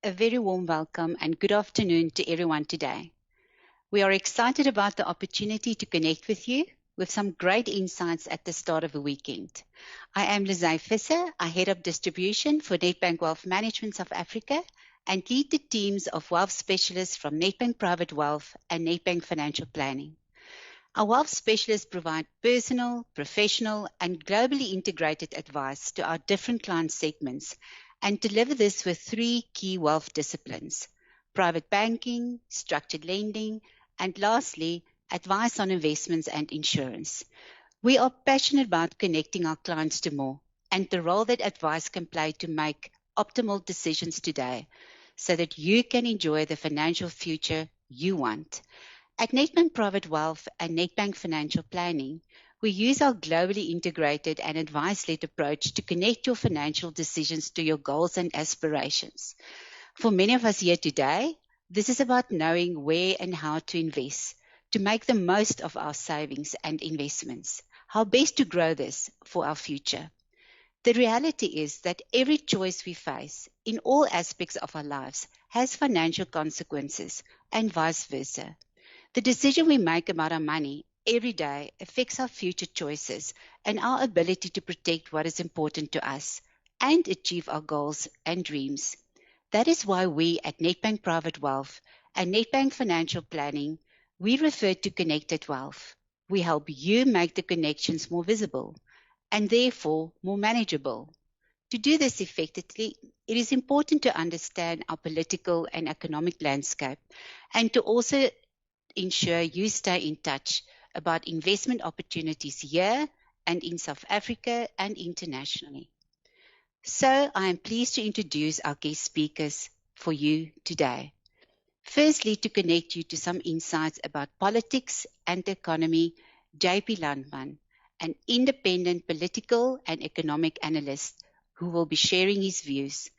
a very warm welcome and good afternoon to everyone today. We are excited about the opportunity to connect with you with some great insights at the start of the weekend. I am Lizay Visser. I head up distribution for Nedbank Wealth Management South Africa and lead the teams of wealth specialists from Nedbank Private Wealth and Nedbank Financial Planning. Our wealth specialists provide personal, professional, and globally integrated advice to our different client segments and deliver this with three key wealth disciplines: private banking, structured lending, and lastly, advice on investments and insurance. We are passionate about connecting our clients to more and the role that advice can play to make optimal decisions today so that you can enjoy the financial future you want. At Nedbank Private Wealth and Nedbank Financial Planning, we use our globally integrated and advice-led approach to connect your financial decisions to your goals and aspirations. For many of us here today, this is about knowing where and how to invest, to make the most of our savings and investments, how best to grow this for our future. The reality is that every choice we face in all aspects of our lives has financial consequences and vice versa. The decision we make about our money every day affects our future choices and our ability to protect what is important to us and achieve our goals and dreams. That is why we at Nedbank Private Wealth and Nedbank Financial Planning, we refer to connected wealth. We help you make the connections more visible and therefore more manageable. To do this effectively, it is important to understand our political and economic landscape and to also ensure you stay in touch about investment opportunities here and in South Africa and internationally. So I am pleased to introduce our guest speakers for you today. Firstly, to connect you to some insights about politics and the economy, JP Landman, an independent political and economic analyst who will be sharing his views.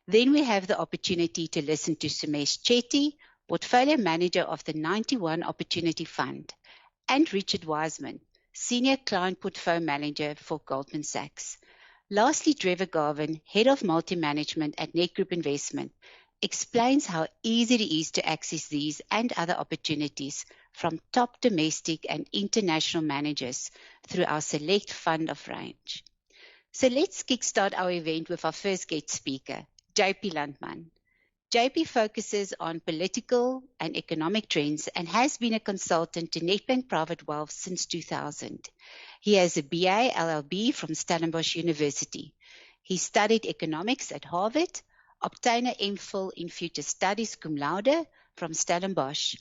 Then we have the opportunity to listen to Sumesh Chetty, Portfolio Manager of the 91 Opportunity Fund, and Richard Wiseman, Senior Client Portfolio Manager for Goldman Sachs. Lastly, Trevor Garvin, Head of Multi-Management at Nedgroup Investments, explains how easy it is to access these and other opportunities from top domestic and international managers through our select fund of range. So let's kickstart our event with our first guest speaker, JP Landman. JP focuses on political and economic trends and has been a consultant to Nedbank Private Wealth since 2000. He has a BA LLB from Stellenbosch University. He studied economics at Harvard, obtained an MPhil in Future Studies cum laude from Stellenbosch.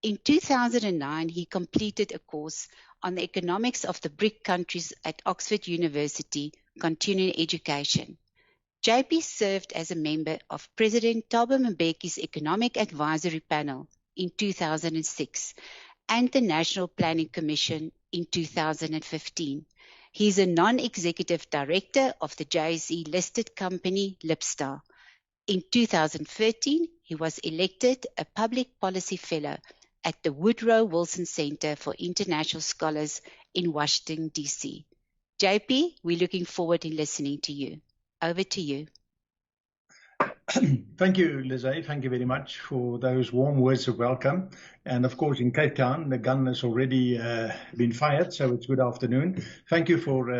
In 2009, he completed a course on the economics of the BRIC countries at Oxford University, continuing education. JP served as a member of President Thabo Mbeki's Economic Advisory Panel in 2006 and the National Planning Commission in 2015. He is a non-executive director of the JSE-listed company Lipstar. In 2013, he was elected a Public Policy Fellow at the Woodrow Wilson Center for International Scholars in Washington, D.C. JP, we're looking forward to listening to you. Over to you. Thank you, Lizay. Thank you very much for those warm words of welcome. And of course, in Cape Town, the gun has already been fired, so it's good afternoon. Thank you for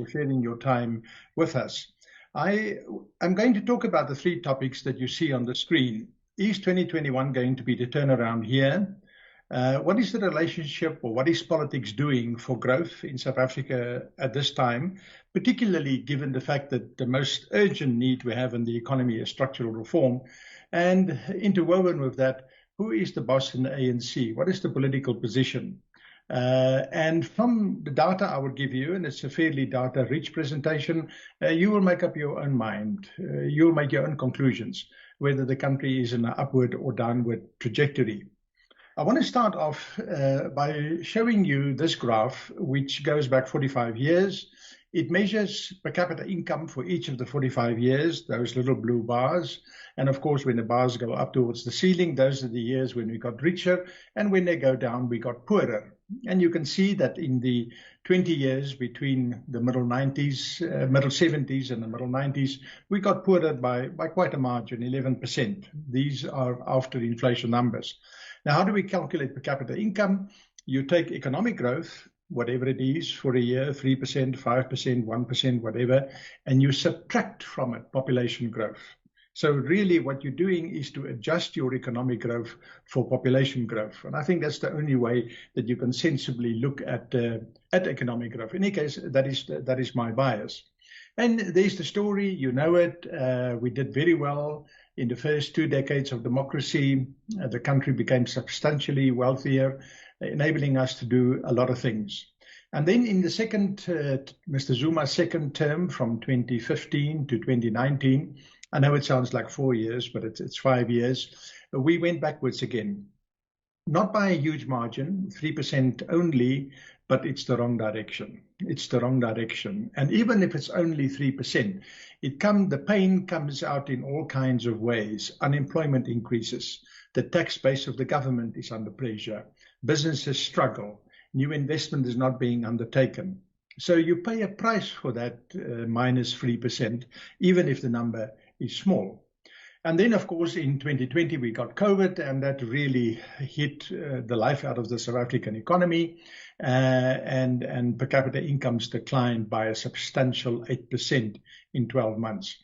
sharing your time with us. I'm going to talk about the three topics that you see on the screen. Is 2021 going to be the turnaround here? What is the relationship, or what is politics doing for growth in South Africa at this time, particularly given the fact that the most urgent need we have in the economy is structural reform? And interwoven with that, who is the boss in the ANC? What is the political position? And from the data I will give you, and it's a fairly data-rich presentation, you will make up your own mind. You'll make your own conclusions, whether the country is in an upward or downward trajectory. I want to start off by showing you this graph, which goes back 45 years. It measures per capita income for each of the 45 years, those little blue bars. And of course, when the bars go up towards the ceiling, those are the years when we got richer. And when they go down, we got poorer. And you can see that in the 20 years between the middle 70s and the middle 90s, we got poorer by quite a margin, 11%. These are after inflation numbers. Now, how do we calculate per capita income? You take economic growth, whatever it is for a year, 3%, 5%, 1%, whatever, and you subtract from it population growth. So really what you're doing is to adjust your economic growth for population growth. And I think that's the only way that you can sensibly look at economic growth. In any case, that is my bias. And there's the story, you know it. We did very well in the first 2 decades of democracy. The country became substantially wealthier, enabling us to do a lot of things. And then in the second, Mr. Zuma's second term from 2015 to 2019, I know it sounds like 4 years, but it's 5 years, we went backwards again. Not by a huge margin, 3% only, but it's the wrong direction. It's the wrong direction. And even if it's only 3%, the pain comes out in all kinds of ways. Unemployment increases. The tax base of the government is under pressure. Businesses struggle. New investment is not being undertaken. So you pay a price for that minus 3%, even if the number is small. And then, of course, in 2020, we got COVID, and that really hit the life out of the South African economy. And per capita incomes declined by a substantial 8% in 12 months.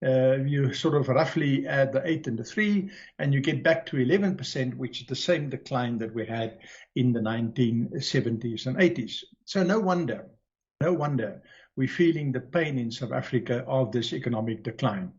You sort of roughly add the 8 and the 3, and you get back to 11%, which is the same decline that we had in the 1970s and 80s. So no wonder we're feeling the pain in South Africa of this economic decline.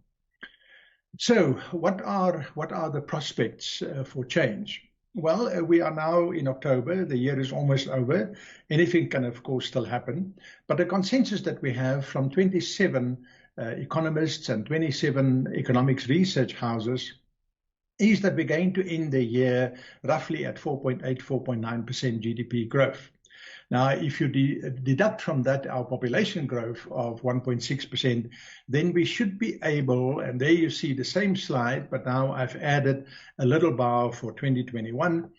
So what are the prospects for change? Well, we are now in October. The year is almost over. Anything can, of course, still happen. But the consensus that we have from 27 economists and 27 economics research houses is that we're going to end the year roughly at 4.8, 4.9% GDP growth. Now, if you deduct from that our population growth of 1.6%, then we should be able, and there you see the same slide, but now I've added a little bar for 2021.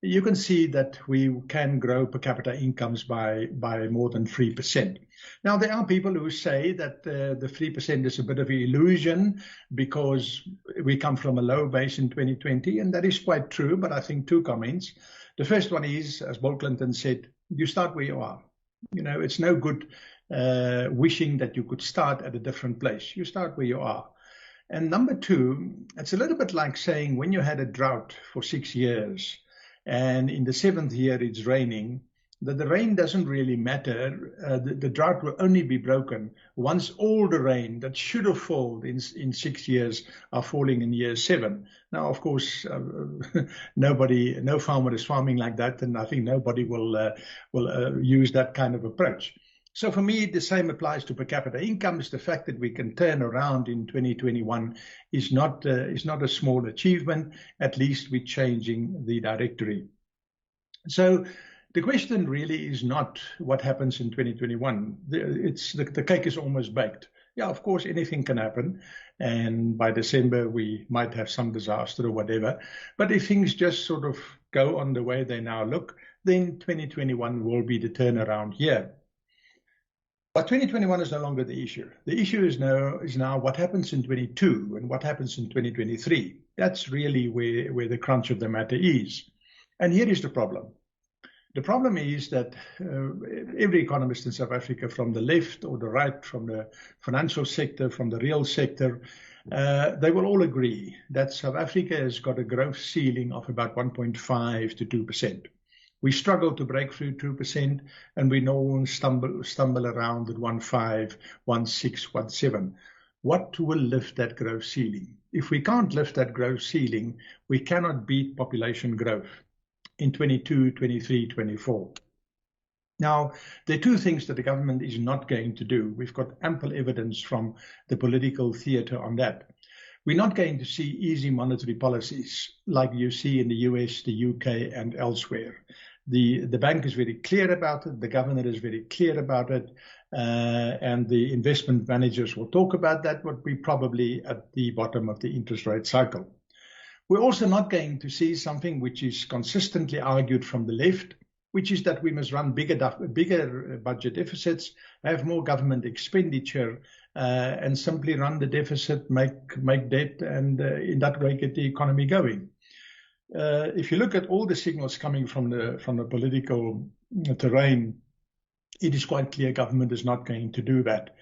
You can see that we can grow per capita incomes by more than 3%. Now, there are people who say that the 3% is a bit of an illusion because we come from a low base in 2020, and that is quite true, but I think 2 comments. The first one is, as Bill Clinton said, you start where you are. You know, it's no good wishing that you could start at a different place. You start where you are. And number 2, it's a little bit like saying when you had a drought for 6 years and in the 7th year it's raining, that the rain doesn't really matter. The drought will only be broken once all the rain that should have fallen in 6 years are falling in year 7. Now, of course, no farmer is farming like that, and I think nobody will use that kind of approach. So for me, the same applies to per capita incomes. The fact that we can turn around in 2021 is not a small achievement. At least we're changing the directory. So the question really is not what happens in 2021. The cake is almost baked. Yeah, of course, anything can happen. And by December, we might have some disaster or whatever. But if things just sort of go on the way they now look, then 2021 will be the turnaround year. But 2021 is no longer the issue. The issue is now what happens in 22 and what happens in 2023. That's really where the crunch of the matter is. And here is the problem. The problem is that every economist in South Africa, from the left or the right, from the financial sector, from the real sector, they will all agree that South Africa has got a growth ceiling of about 1.5 to 2%. We struggle to break through 2%, and we normally stumble around at 1.5, 1.6, 1.7. What will lift that growth ceiling? If we can't lift that growth ceiling, we cannot beat population growth in 22, 23, 24. Now, there are 2 things that the government is not going to do. We've got ample evidence from the political theater on that. We're not going to see easy monetary policies like you see in the US, the UK, and elsewhere. The bank is very clear about it. The governor is very clear about it. and the investment managers will talk about that, but we're probably at the bottom of the interest rate cycle. We're also not going to see something which is consistently argued from the left, which is that we must run bigger budget deficits, have more government expenditure, and simply run the deficit, make debt, and in that way get the economy going. If you look at all the signals coming from the political terrain, it is quite clear government is not going to do that.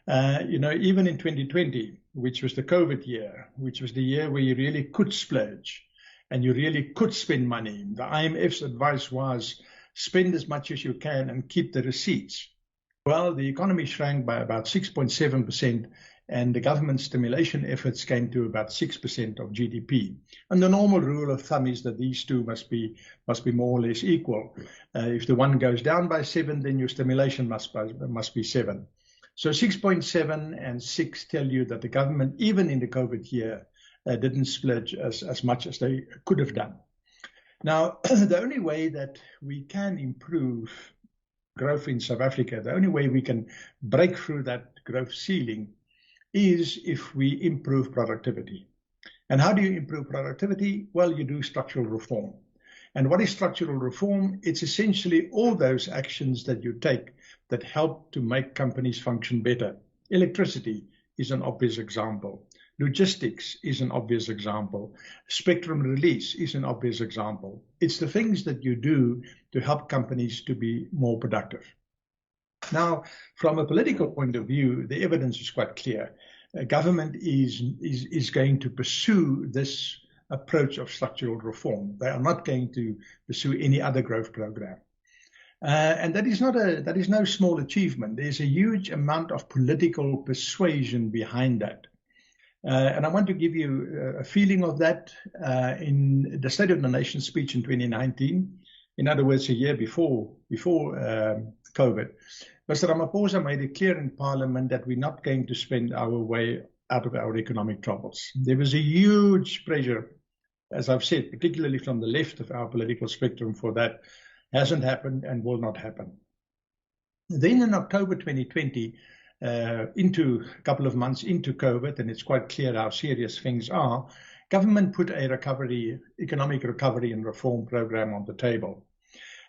Even in 2020, which was the COVID year, which was the year where you really could splurge and you really could spend money, the IMF's advice was spend as much as you can and keep the receipts. Well, the economy shrank by about 6.7%, and the government stimulation efforts came to about 6% of GDP. And the normal rule of thumb is that these two must be more or less equal. If the one goes down by 7, then your stimulation must be 7. So 6.7 and 6 tell you that the government, even in the COVID year, didn't splurge as much as they could have done. Now, the only way that we can improve growth in South Africa, the only way we can break through that growth ceiling is if we improve productivity. And how do you improve productivity? Well, you do structural reform. And what is structural reform? It's essentially all those actions that you take that help to make companies function better. Electricity is an obvious example. Logistics is an obvious example. Spectrum release is an obvious example. It's the things that you do to help companies to be more productive. Now, from a political point of view, the evidence is quite clear. Government is going to pursue this approach of structural reform. They are not going to pursue any other growth program. And that is no small achievement. There's a huge amount of political persuasion behind that. And I want to give you a feeling of that in the State of the Nation speech in 2019. In other words, a year before COVID. Mr. Ramaphosa made it clear in Parliament that we're not going to spend our way out of our economic troubles. There was a huge pressure, as I've said, particularly from the left of our political spectrum, for that. Hasn't happened and will not happen. Then in October 2020, into a couple of months into COVID, and it's quite clear how serious things are, government put a economic recovery and reform program on the table.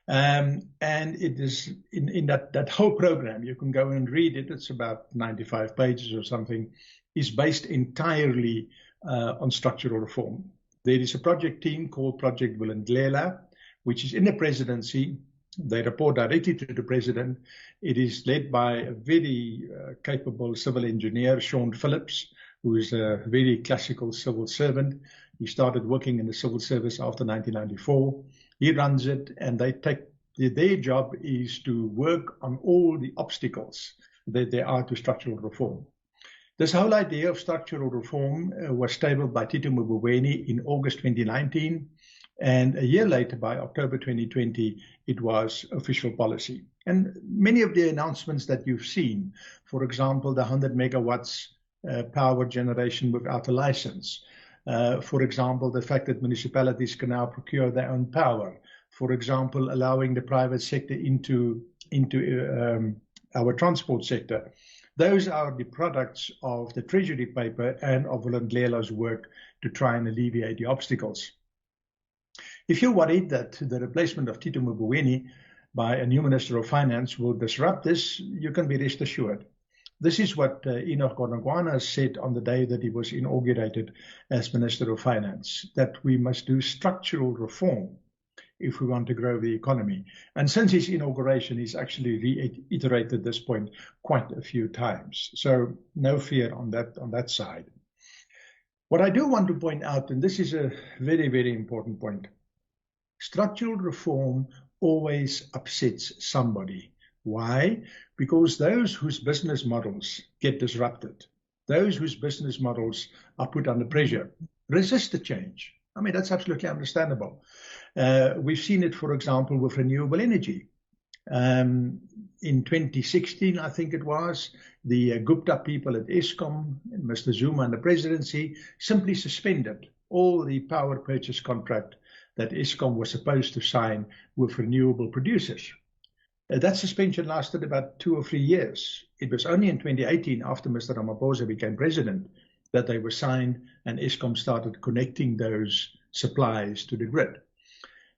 And it is in that whole program, you can go and read it, it's about 95 pages or something, is based entirely on structural reform. There is a project team called Project Vulindlela, which is in the presidency. They report directly to the president. It is led by a very capable civil engineer, Sean Phillips, who is a very classical civil servant. He started working in the civil service after 1994. He runs it, and their job is to work on all the obstacles that there are to structural reform. This whole idea of structural reform was tabled by Tito Mboweni in August 2019. And a year later, by October 2020, it was official policy. And many of the announcements that you've seen, for example, the 100 megawatts power generation without a license. For example, the fact that municipalities can now procure their own power. For example, allowing the private sector into our transport sector. Those are the products of the Treasury paper and of Vulindlela's work to try and alleviate the obstacles. If you're worried that the replacement of Tito Mboweni by a new Minister of Finance will disrupt this, you can be rest assured. This is what Enoch Godongwana said on the day that he was inaugurated as Minister of Finance, that we must do structural reform if we want to grow the economy. And since his inauguration, he's actually reiterated this point quite a few times. So no fear on that side. What I do want to point out, and this is a very, very important point, structural reform always upsets somebody. Why? Because those whose business models get disrupted, those whose business models are put under pressure, resist the change. I mean, that's absolutely understandable. We've seen it, for example, with renewable energy. In 2016, I think it was, the Gupta people at Eskom, Mr. Zuma and the presidency, simply suspended all the power purchase contract that Eskom was supposed to sign with renewable producers. That suspension lasted about 2 or 3 years. It was only in 2018, after Mr. Ramaphosa became president, that they were signed and Eskom started connecting those supplies to the grid.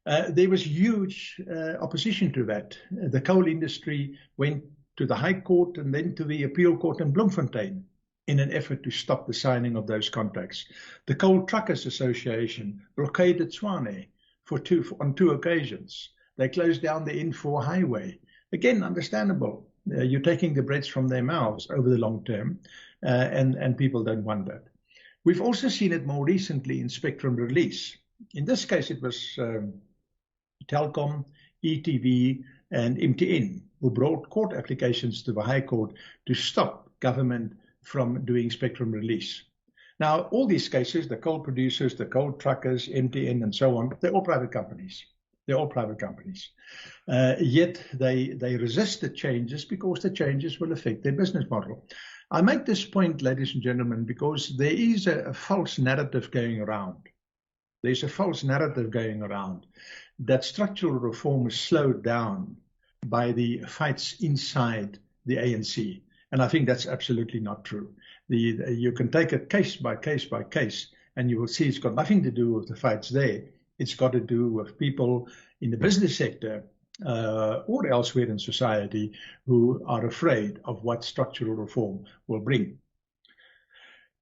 There was huge opposition to that. The coal industry went to the High Court and then to the Appeal Court in Bloemfontein in an effort to stop the signing of those contracts. The Coal Truckers Association blockaded Tshwane on 2 occasions. They closed down the N4 highway. Again, understandable. You're taking the breath from their mouths over the long term, and people don't want that. We've also seen it more recently in spectrum release. In this case, it was Telkom, ETV, and MTN who brought court applications to the High Court to stop government from doing spectrum release. Now, all these cases, the coal producers, the coal truckers, MTN, and so on, they're all private companies. They're all private companies. Yet they resist the changes because the changes will affect their business model. I make this point, ladies and gentlemen, because there is a false narrative going around. There's a false narrative going around that structural reform is slowed down by the fights inside the ANC. And I think that's absolutely not true. You can take it case by case by case, and you will see it's got nothing to do with the fights there. It's got to do with people in the business sector or elsewhere in society who are afraid of what structural reform will bring.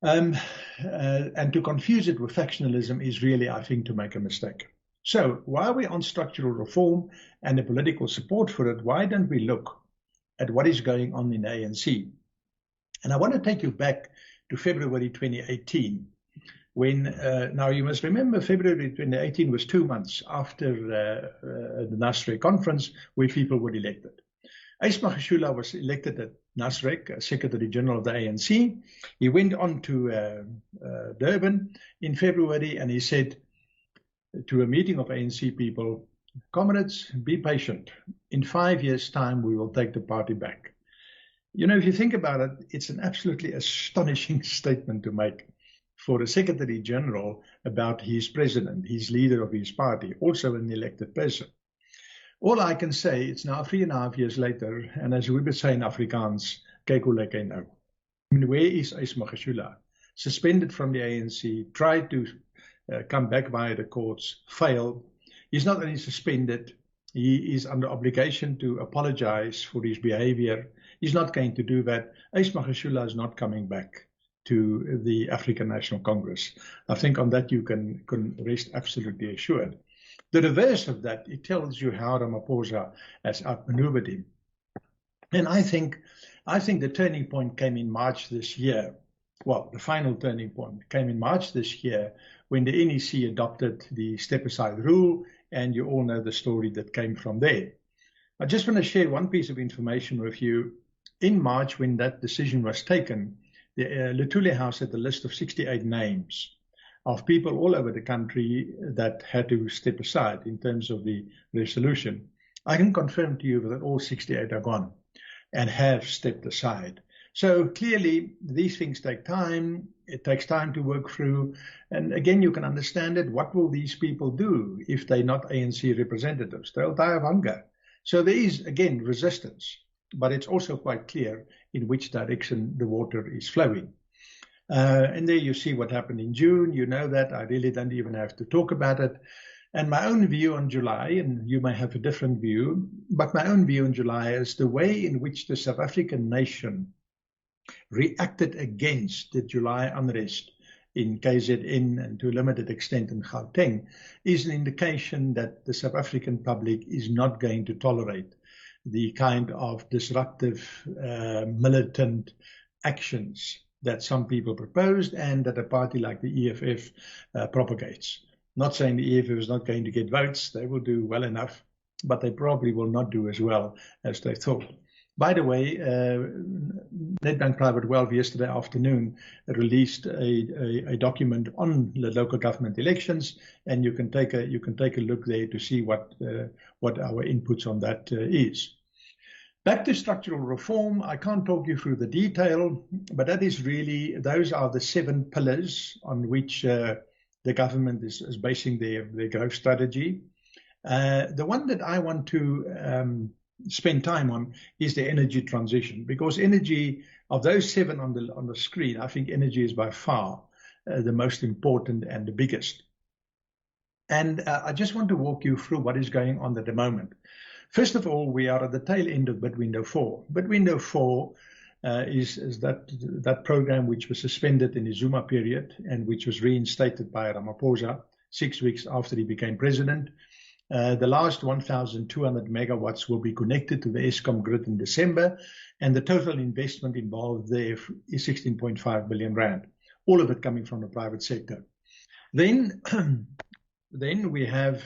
And to confuse it with factionalism is really, I think, to make a mistake. So while we're on structural reform and the political support for it, why don't we look at what is going on in the ANC? And I want to take you back to February 2018, when, now you must remember, February 2018 was 2 months after the Nasrec conference where people were elected. Uys Magashule was elected at Nasrec, Secretary General of the ANC. He went on to Durban in February and he said to a meeting of ANC people, "Comrades, be patient. In 5 years' time, we will take the party back." You know, if you think about it, it's an absolutely astonishing statement to make for a Secretary General about his president, his leader of his party, also an elected person. All I can say, it's now 3.5 years later, and as we would say in Afrikaans, kyk hoe lyk hy nou. I mean, where is Uys Magashule? Suspended from the ANC, tried to come back via the courts, failed. He's not only suspended, he is under obligation to apologize for his behavior. He's not going to do that. Uys Magashule is not coming back to the African National Congress. I think on that you can rest absolutely assured. The reverse of that, it tells you how Ramaphosa has outmaneuvered him. And I think the turning point came in March this year. Well, the final turning point came in March this year when the NEC adopted the step-aside rule, and you all know the story that came from there. I just want to share one piece of information with you. In March, when that decision was taken, the Luthuli House had a list of 68 names of people all over the country that had to step aside in terms of the resolution. I can confirm to you that all 68 are gone and have stepped aside. So clearly, these things take time. It takes time to work through. And again, you can understand it. What will these people do if they're not ANC representatives? They'll die of hunger. So there is, again, resistance. But it's also quite clear in which direction the water is flowing. And there you see what happened in June. You know that. I really don't even have to talk about it. And my own view on July, and you may have a different view, but my own view on July is the way in which the South African nation reacted against the July unrest in KZN and to a limited extent in Gauteng is an indication that the South African public is not going to tolerate the kind of disruptive, militant actions that some people proposed and that a party like the EFF propagates. Not saying the EFF is not going to get votes. They will do well enough, but they probably will not do as well as they thought. By the way, Nedbank Private Wealth yesterday afternoon released a document on the local government elections, and you can take a look there to see what our inputs on that is. Back to structural reform, I can't talk you through the detail, but that is really, those are the 7 pillars on which the government is basing their growth strategy. The one that I want to spend time on is the energy transition, because energy, of those 7 on the screen, I think energy is by far the most important and the biggest. And I just want to walk you through what is going on at the moment. First of all, we are at the tail end of bid window 4. Bid window 4 is that program which was suspended in the Zuma period and which was reinstated by Ramaphosa 6 weeks after he became president. The last 1,200 megawatts will be connected to the Eskom grid in December, and the total investment involved there is 16.5 billion rand, all of it coming from the private sector. Then we have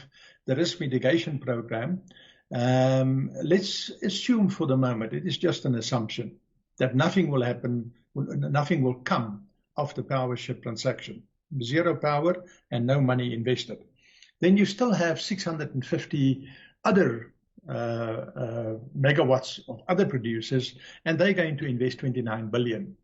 the risk mitigation program. Let's assume for the moment, it is just an assumption, that nothing will happen, nothing will come of the power ship transaction. Zero power and no money invested. Then you still have 650 other megawatts of other producers, and they're going to invest 29 billion.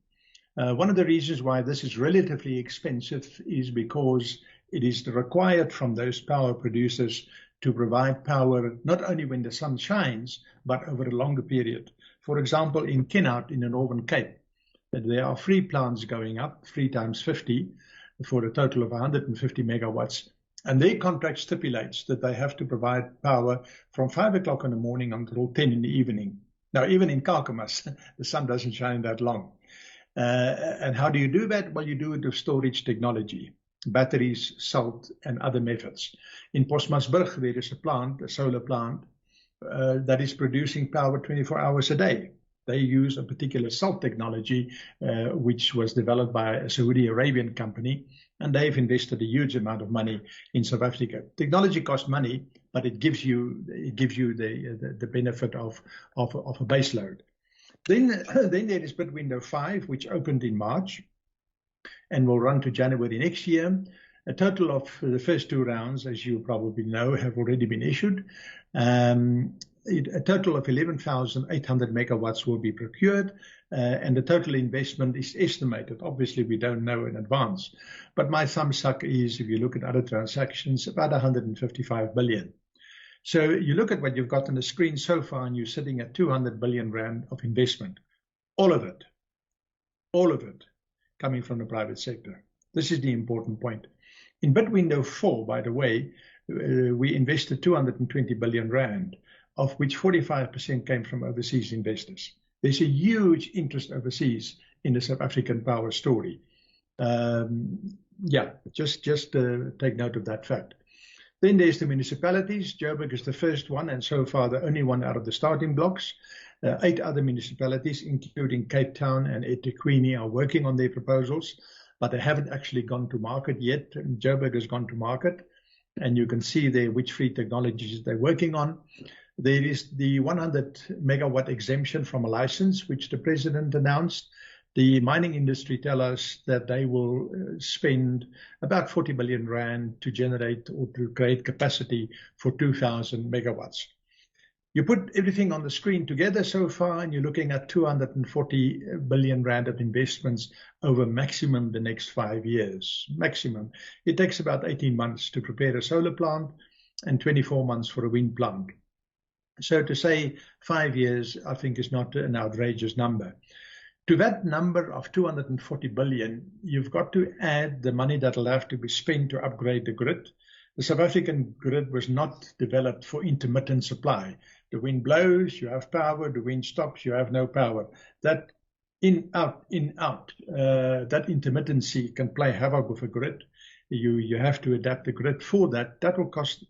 One of the reasons why this is relatively expensive is because it is required from those power producers to provide power not only when the sun shines, but over a longer period. For example, in Kenhout in the Northern Cape, there are 3 plants going up, 3 times 50, for a total of 150 megawatts. And their contract stipulates that they have to provide power from 5 o'clock in the morning until 10 in the evening. Now, even in Kakamas, the sun doesn't shine that long. And how do you do that? Well, you do it with storage technology, batteries, salt, and other methods. In Postmasburg, there is a plant, a solar plant, that is producing power 24 hours a day. They use a particular salt technology, which was developed by a Saudi Arabian company, and they've invested a huge amount of money in South Africa. Technology costs money, but it gives you the benefit of a base load. Then there is bid window 5, which opened in March and will run to January next year. A total of the first 2 rounds, as you probably know, have already been issued. A total of 11,800 megawatts will be procured, and the total investment is estimated. Obviously, we don't know in advance, but my thumbs up is, if you look at other transactions, about 155 billion. So you look at what you've got on the screen so far, and you're sitting at 200 billion rand of investment. All of it coming from the private sector. This is the important point. In bid window 4, by the way, we invested 220 billion rand, of which 45% came from overseas investors. There's a huge interest overseas in the South African power story. Just take note of that fact. Then there's the municipalities. Joburg is the first one, and so far the only one out of the starting blocks. 8 other municipalities, including Cape Town and eThekwini, are working on their proposals, but they haven't actually gone to market yet. Joburg has gone to market, and you can see there which 3 technologies they're working on. There is the 100 megawatt exemption from a license, which the president announced. The mining industry tell us that they will spend about 40 billion rand to generate or to create capacity for 2,000 megawatts. You put everything on the screen together so far, and you're looking at 240 billion rand of investments over maximum the next 5 years. Maximum. It takes about 18 months to prepare a solar plant and 24 months for a wind plant. So to say 5 years, I think, is not an outrageous number. To that number of 240 billion, you've got to add the money that will have to be spent to upgrade the grid. The South African grid was not developed for intermittent supply. The wind blows, you have power. The wind stops, you have no power. That in, out, that intermittency can play havoc with a grid. You have to adapt the grid for that. That will cost,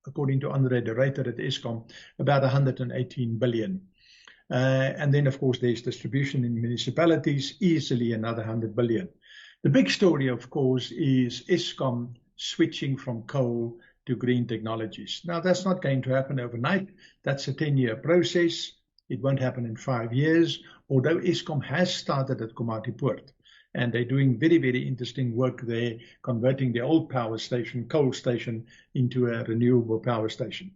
according to Andre de Ruyter at Eskom, about 118 billion. And then, of course, there's distribution in municipalities, easily another 100 billion. The big story, of course, is Eskom switching from coal to green technologies. Now, that's not going to happen overnight. That's a 10-year process. It won't happen in 5 years, although Eskom has started at Komatipoort. And they're doing very, very interesting work there, converting the old power station, coal station, into a renewable power station.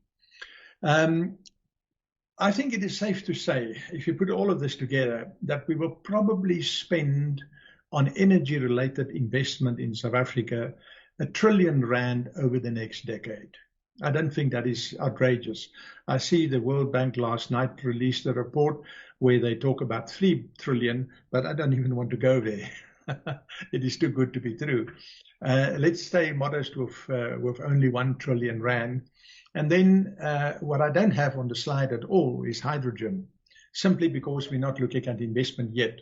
I think it is safe to say, if you put all of this together, that we will probably spend on energy-related investment in South Africa 1 trillion rand over the next decade. I don't think that is outrageous. I see the World Bank last night released a report where they talk about 3 trillion, but I don't even want to go there. It is too good to be true. Let's stay modest with only 1 trillion rand. And then what I don't have on the slide at all is hydrogen, simply because we're not looking at investment yet.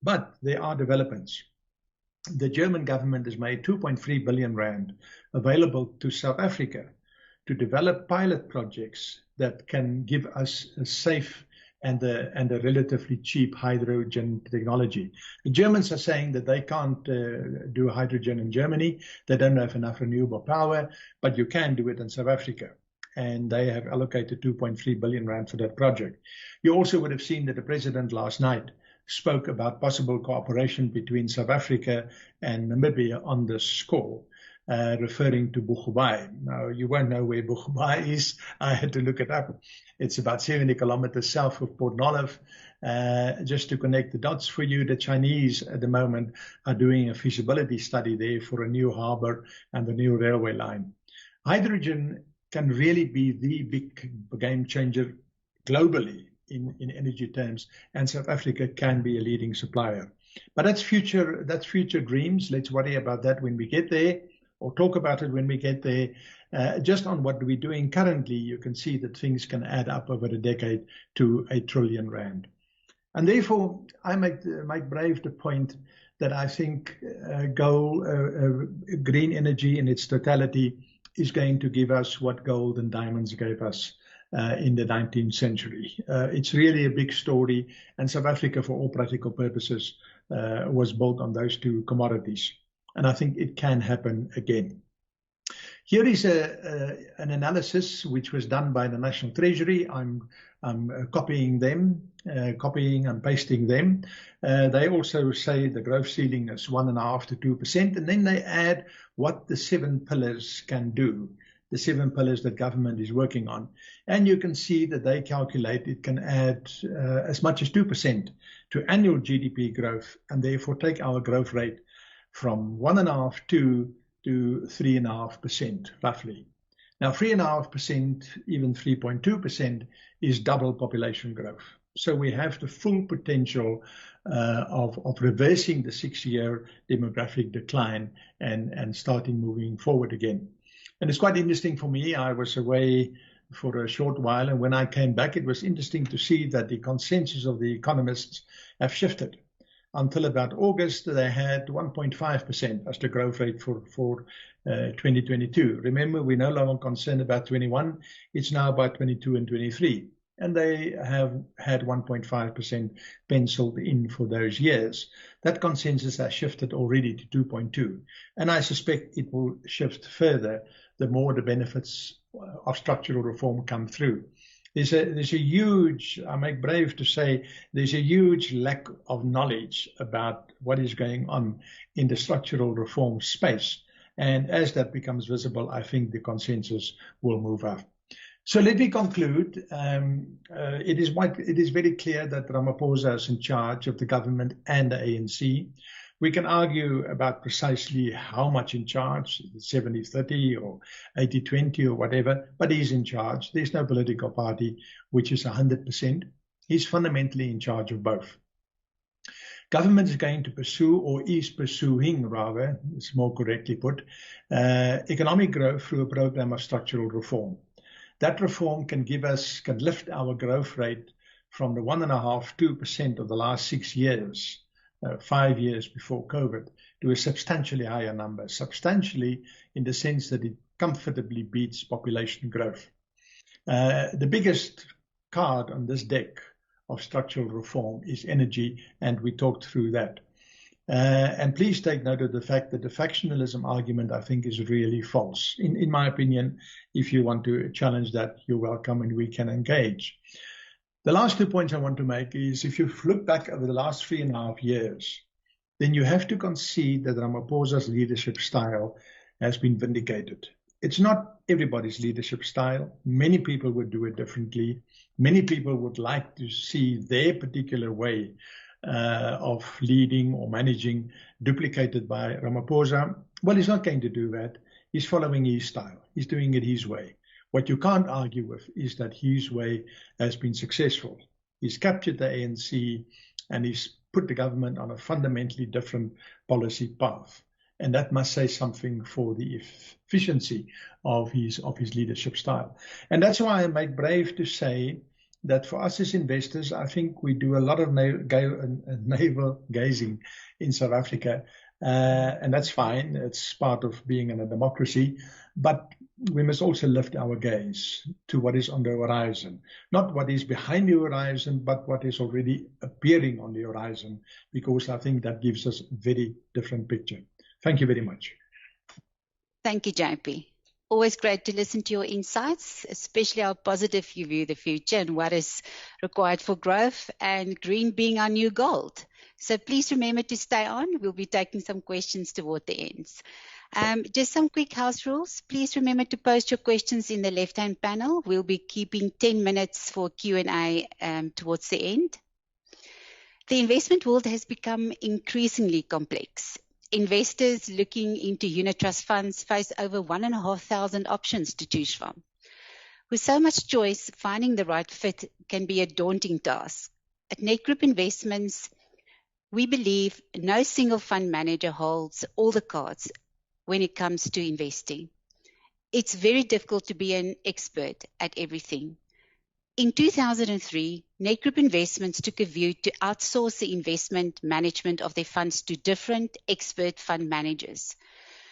But there are developments. The German government has made 2.3 billion rand available to South Africa to develop pilot projects that can give us a safe and a relatively cheap hydrogen technology. The Germans are saying that they can't do hydrogen in Germany. They don't have enough renewable power, but you can do it in South Africa. And they have allocated 2.3 billion rand for that project. You also would have seen that the president last night spoke about possible cooperation between South Africa and Namibia on this score, referring to Boegoebaai. Now, you won't know where Boegoebaai is. I had to look it up. It's about 70 kilometers south of Port Nolloth. Just to connect the dots for you, the Chinese at the moment are doing a feasibility study there for a new harbor and a new railway line. Hydrogen can really be the big game changer globally in energy terms, and South Africa can be a leading supplier. But that's future dreams. Let's worry about that when we get there, or talk about it when we get there. Just on what we're doing currently, you can see that things can add up over a decade to 1 trillion rand. And therefore, I make brave the point that I think green energy in its totality is going to give us what gold and diamonds gave us in the 19th century. It's really a big story, and South Africa, for all practical purposes, was built on those two commodities. And I think it can happen again. Here is an analysis which was done by the National Treasury. I'm copying and pasting them. They also say the growth ceiling is 1.5% to 2%, and then they add what the 7 pillars can do, the 7 pillars that government is working on. And you can see that they calculate it can add as much as 2% to annual GDP growth, and therefore take our growth rate from 1.5% to 3.5%, roughly. Now, 3.5%, even 3.2%, is double population growth. So we have the full potential of reversing the 6-year demographic decline and starting moving forward again. And it's quite interesting for me. I was away for a short while, and when I came back, it was interesting to see that the consensus of the economists have shifted. Until about August, they had 1.5% as the growth rate for 2022. Remember, we're no longer concerned about 21. It's now about 22 and 23. And they have had 1.5% penciled in for those years. That consensus has shifted already to 2.2. And I suspect it will shift further the more the benefits of structural reform come through. There's a huge, I make brave to say, there's a huge lack of knowledge about what is going on in the structural reform space. And as that becomes visible, I think the consensus will move up. So let me conclude. It is very clear that Ramaphosa is in charge of the government and the ANC. We can argue about precisely how much in charge, 70-30 or 80-20 or whatever, but he's in charge. There's no political party which is 100%. He's fundamentally in charge of both. Government is going to pursue, or is pursuing rather, it's more correctly put, economic growth through a program of structural reform. That reform can lift our growth rate from the 1.5-2% of the last 6 years, 5 years before COVID, to a substantially higher number, substantially in the sense that it comfortably beats population growth. The biggest card on this deck of structural reform is energy, and we talked through that. And please take note of the fact that the factionalism argument, I think, is really false. In my opinion, if you want to challenge that, you're welcome and we can engage. The last 2 points I want to make is, if you look back over the last 3.5 years, then you have to concede that Ramaphosa's leadership style has been vindicated. It's not everybody's leadership style. Many people would do it differently. Many people would like to see their particular way of leading or managing duplicated by Ramaphosa. Well, he's not going to do that. He's following his style. He's doing it his way. What you can't argue with is that his way has been successful. He's captured the ANC and he's put the government on a fundamentally different policy path. And that must say something for the efficiency of his leadership style. And that's why I make brave to say that for us as investors, I think we do a lot of navel gazing in South Africa. And that's fine. It's part of being in a democracy. But we must also lift our gaze to what is on the horizon. Not what is behind the horizon, but what is already appearing on the horizon, because I think that gives us a very different picture. Thank you very much. Thank you, JP. Always great to listen to your insights, especially how positive you view the future and what is required for growth, and green being our new gold. So please remember to stay on. We'll be taking some questions toward the ends. Just some quick house rules. Please remember to post your questions in the left-hand panel. We'll be keeping 10 minutes for Q&A towards the end. The investment world has become increasingly complex. Investors looking into unit trust funds face over 1,500 options to choose from. With so much choice, finding the right fit can be a daunting task. At Nedgroup Investments, we believe no single fund manager holds all the cards when it comes to investing. It's very difficult to be an expert at everything. In 2003, Nedgroup Investments took a view to outsource the investment management of their funds to different expert fund managers,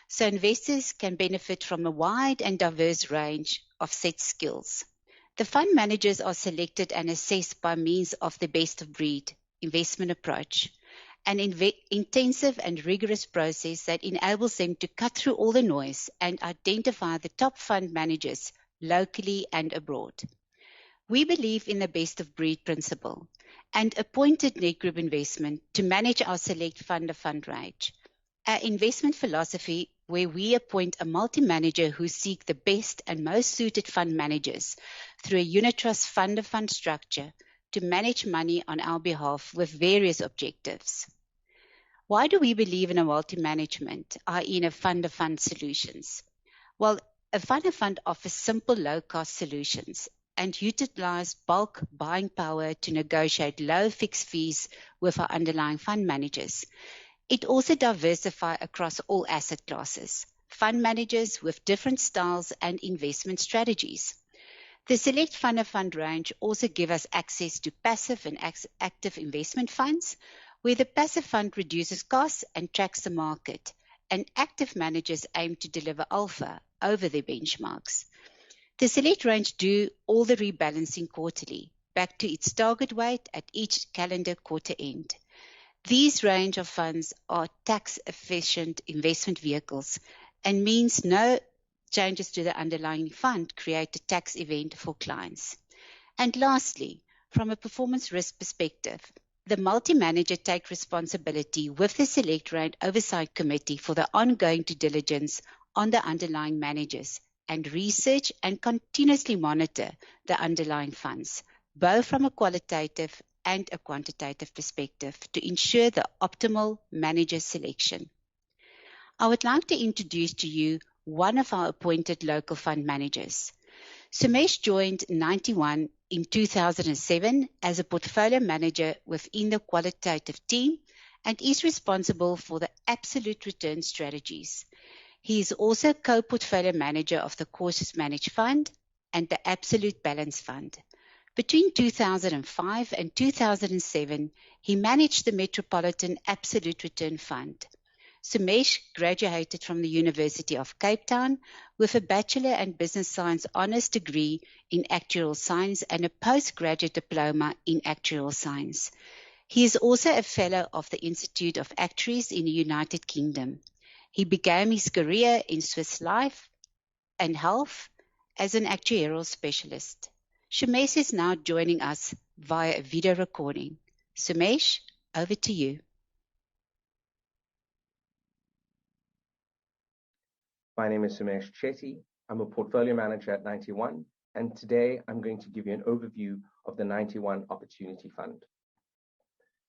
so investors can benefit from a wide and diverse range of set skills. The fund managers are selected and assessed by means of the best of breed investment approach, an intensive and rigorous process that enables them to cut through all the noise and identify the top fund managers locally and abroad. We believe in the best of breed principle and appointed Nedgroup Investment to manage our select fund-of-fund range. Our investment philosophy, where we appoint a multi-manager who seek the best and most suited fund managers through a unit trust fund-of-fund structure to manage money on our behalf with various objectives. Why do we believe in a multi-management, i.e. in a fund-of-fund solutions? Well, a fund-of-fund offers simple, low-cost solutions and utilize bulk buying power to negotiate low fixed fees with our underlying fund managers. It also diversifies across all asset classes, fund managers with different styles and investment strategies. The select fund-of-fund range also gives us access to passive and active investment funds, where the passive fund reduces costs and tracks the market, and active managers aim to deliver alpha over their benchmarks. The select range do all the rebalancing quarterly, back to its target weight at each calendar quarter end. These range of funds are tax-efficient investment vehicles and means no changes to the underlying fund create a tax event for clients. And lastly, from a performance risk perspective, the multi-manager take responsibility with the select range oversight committee for the ongoing due diligence on the underlying managers and research and continuously monitor the underlying funds, both from a qualitative and a quantitative perspective to ensure the optimal manager selection. I would like to introduce to you one of our appointed local fund managers. Sumesh joined 91 in 2007 as a portfolio manager within the qualitative team and is responsible for the absolute return strategies. He is also co-portfolio manager of the Cautious Managed Fund and the Absolute Balance Fund. Between 2005 and 2007, he managed the Metropolitan Absolute Return Fund. Sumesh graduated from the University of Cape Town with a Bachelor and Business Science Honours degree in Actuarial Science and a postgraduate diploma in Actuarial Science. He is also a Fellow of the Institute of Actuaries in the United Kingdom. He began his career in Swiss Life and Health as an actuarial specialist. Sumesh is now joining us via a video recording. Sumesh, over to you. My name is Sumesh Chetty. I'm a portfolio manager at 91, and today I'm going to give you an overview of the 91 Opportunity Fund.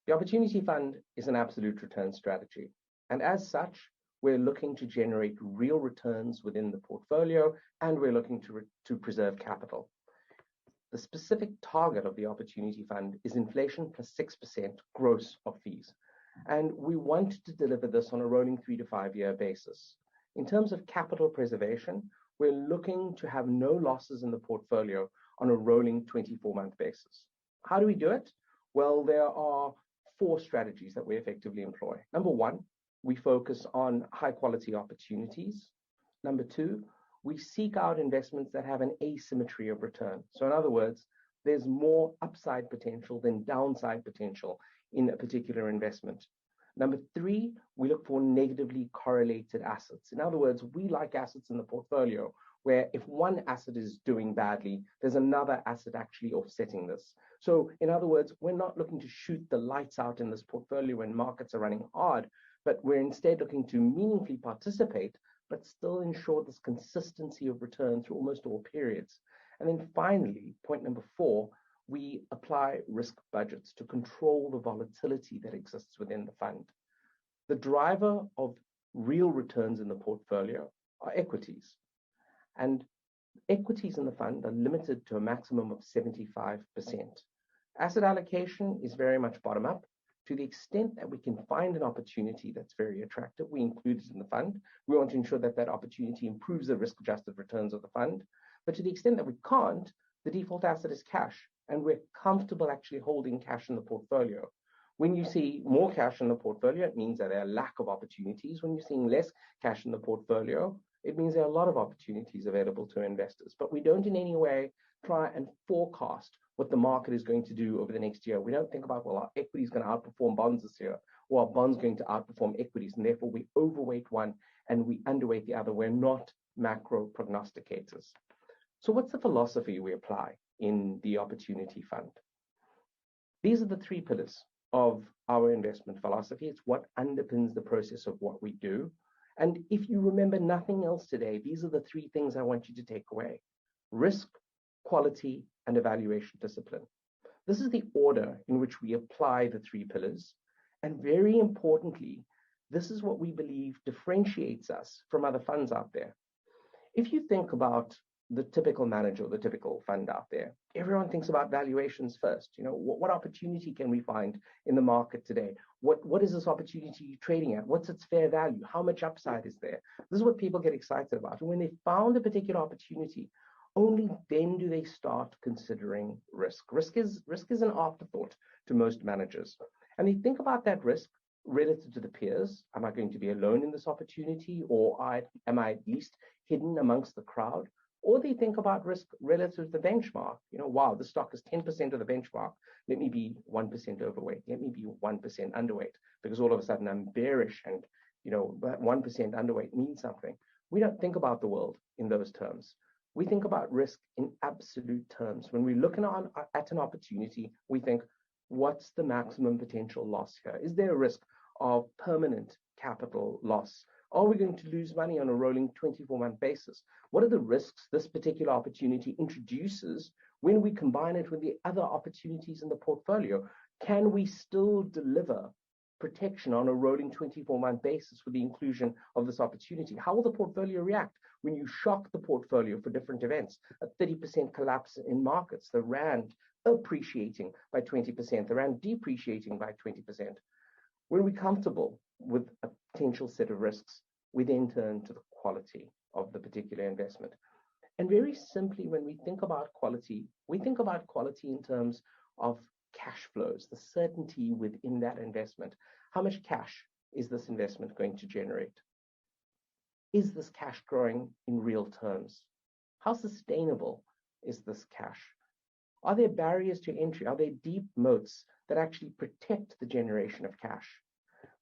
The Opportunity Fund is an absolute return strategy, and as such, we're looking to generate real returns within the portfolio, and we're looking to preserve capital. The specific target of the Opportunity Fund is inflation plus 6% gross of fees. And we want to deliver this on a rolling 3 to 5 year basis. In terms of capital preservation, we're looking to have no losses in the portfolio on a rolling 24-month basis. How do we do it? Well, there are 4 strategies that we effectively employ. Number 1, we focus on high quality opportunities. Number 2, we seek out investments that have an asymmetry of return. So in other words, there's more upside potential than downside potential in a particular investment. Number 3, we look for negatively correlated assets. In other words, we like assets in the portfolio where if one asset is doing badly, there's another asset actually offsetting this. So in other words, we're not looking to shoot the lights out in this portfolio when markets are running hard, but we're instead looking to meaningfully participate, but still ensure this consistency of return through almost all periods. And then finally, point number 4, we apply risk budgets to control the volatility that exists within the fund. The driver of real returns in the portfolio are equities. And equities in the fund are limited to a maximum of 75%. Asset allocation is very much bottom up. To the extent that we can find an opportunity that's very attractive, we include it in the fund. We want to ensure that that opportunity improves the risk-adjusted returns of the fund. But to the extent that we can't, the default asset is cash, and we're comfortable actually holding cash in the portfolio. When you see more cash in the portfolio, it means that there are lack of opportunities. When you're seeing less cash in the portfolio, it means there are a lot of opportunities available to investors. But we don't in any way try and forecast what the market is going to do over the next year. We don't think about, well, our equity is going to outperform bonds this year, or our bonds going to outperform equities, and therefore we overweight one and we underweight the other. We're not macro prognosticators. So what's the philosophy we apply in the Opportunity Fund? These are the 3 pillars of our investment philosophy. It's what underpins the process of what we do. And if you remember nothing else today, these are the 3 things I want you to take away: risk, quality, and evaluation discipline. This is the order in which we apply the 3 pillars. And very importantly, this is what we believe differentiates us from other funds out there. If you think about the typical manager or the typical fund out there, everyone thinks about valuations first. You know, what opportunity can we find in the market today? What is this opportunity trading at? What's its fair value? How much upside is there? This is what people get excited about. And when they found a particular opportunity, only then do they start considering risk. Risk is an afterthought to most managers. And they think about that risk relative to the peers. Am I going to be alone in this opportunity, or am I at least hidden amongst the crowd? Or they think about risk relative to the benchmark. You know, wow, the stock is 10% of the benchmark. Let me be 1% overweight. Let me be 1% underweight, because all of a sudden I'm bearish, and you know, that 1% underweight means something. We don't think about the world in those terms. We think about risk in absolute terms. When we look at an opportunity, we think, what's the maximum potential loss here? Is there a risk of permanent capital loss? Are we going to lose money on a rolling 24-month basis? What are the risks this particular opportunity introduces when we combine it with the other opportunities in the portfolio? Can we still deliver protection on a rolling 24-month basis with the inclusion of this opportunity? How will the portfolio react when you shock the portfolio for different events? A 30% collapse in markets, the rand appreciating by 20%, the rand depreciating by 20%. When we're comfortable with a potential set of risks, we then turn to the quality of the particular investment. And very simply, when we think about quality, we think about quality in terms of cash flows, the certainty within that investment. How much cash is this investment going to generate? Is this cash growing in real terms? How sustainable is this cash? Are there barriers to entry? Are there deep moats that actually protect the generation of cash?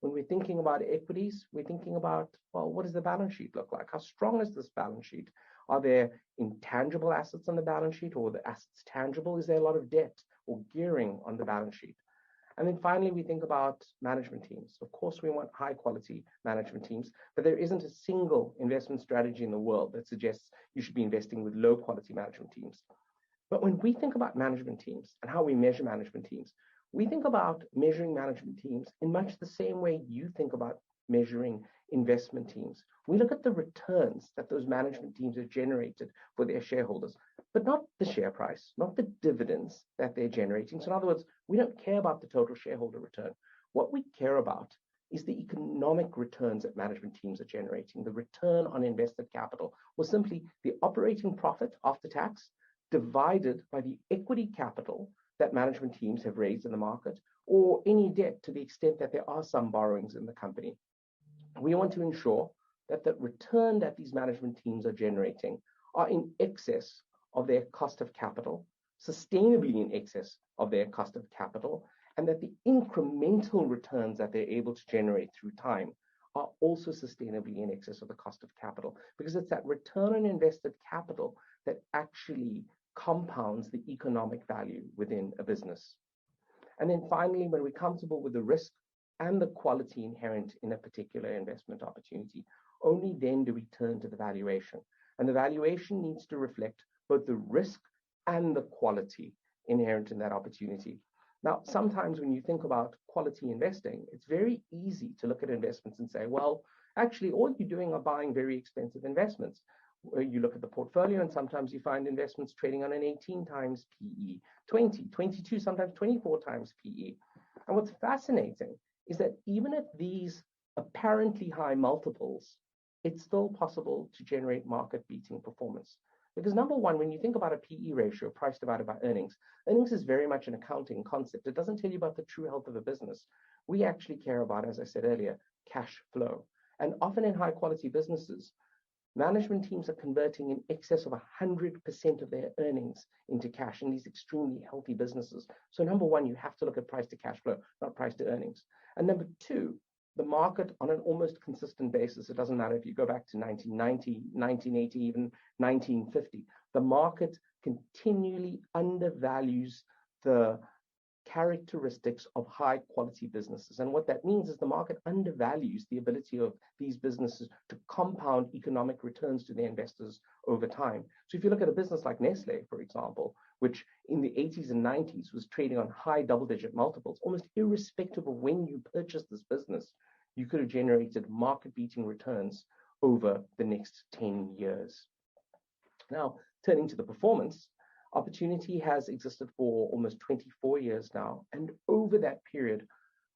When we're thinking about equities, we're thinking about, well, what does the balance sheet look like? How strong is this balance sheet? Are there intangible assets on the balance sheet, or the assets tangible? Is there a lot of debt or gearing on the balance sheet? And then finally, we think about management teams. Of course, we want high quality management teams, but there isn't a single investment strategy in the world that suggests you should be investing with low quality management teams. But when we think about management teams and how we measure management teams, we think about measuring management teams in much the same way you think about measuring investment teams, we look at the returns that those management teams have generated for their shareholders, but not the share price, not the dividends that they're generating. So in other words, we don't care about the total shareholder return. What we care about is the economic returns that management teams are generating. The return on invested capital was simply the operating profit after tax divided by the equity capital that management teams have raised in the market, or any debt to the extent that there are some borrowings in the company. We want to ensure that the return that these management teams are generating are in excess of their cost of capital, sustainably in excess of their cost of capital, and that the incremental returns that they're able to generate through time are also sustainably in excess of the cost of capital, because it's that return on invested capital that actually compounds the economic value within a business. And then finally, when we're comfortable with the risk and the quality inherent in a particular investment opportunity, only then do we turn to the valuation. And the valuation needs to reflect both the risk and the quality inherent in that opportunity. Now, sometimes when you think about quality investing, it's very easy to look at investments and say, well, actually, all you're doing are buying very expensive investments. You look at the portfolio, and sometimes you find investments trading on an 18 times PE, 20, 22, sometimes 24 times PE. And what's fascinating is that even at these apparently high multiples, it's still possible to generate market-beating performance. Because number one, when you think about a PE ratio, price divided by earnings, earnings is very much an accounting concept. It doesn't tell you about the true health of a business. We actually care about, as I said earlier, cash flow. And often in high-quality businesses, management teams are converting in excess of 100% of their earnings into cash in these extremely healthy businesses. So number one, you have to look at price to cash flow, not price to earnings. And number two, the market on an almost consistent basis, it doesn't matter if you go back to 1990, 1980, even 1950, the market continually undervalues the characteristics of high quality businesses. And what that means is the market undervalues the ability of these businesses to compound economic returns to their investors over time. So if you look at a business like Nestle, for example, which in the 80s and 90s was trading on high double-digit multiples, almost irrespective of when you purchased this business, you could have generated market-beating returns over the next 10 years. Now, turning to the performance, Opportunity has existed for almost 24 years now, and over that period,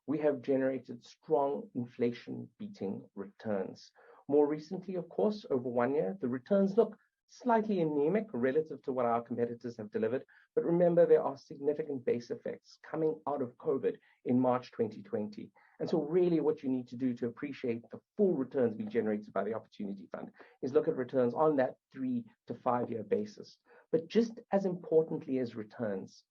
we have generated strong inflation-beating returns. More recently, of course, over 1 year, the returns look slightly anemic relative to what our competitors have delivered, but remember there are significant base effects coming out of COVID in March 2020. And so really what you need to do to appreciate the full returns being generated by the Opportunity Fund is look at returns on that 3 to 5 year basis. But just as importantly as returns,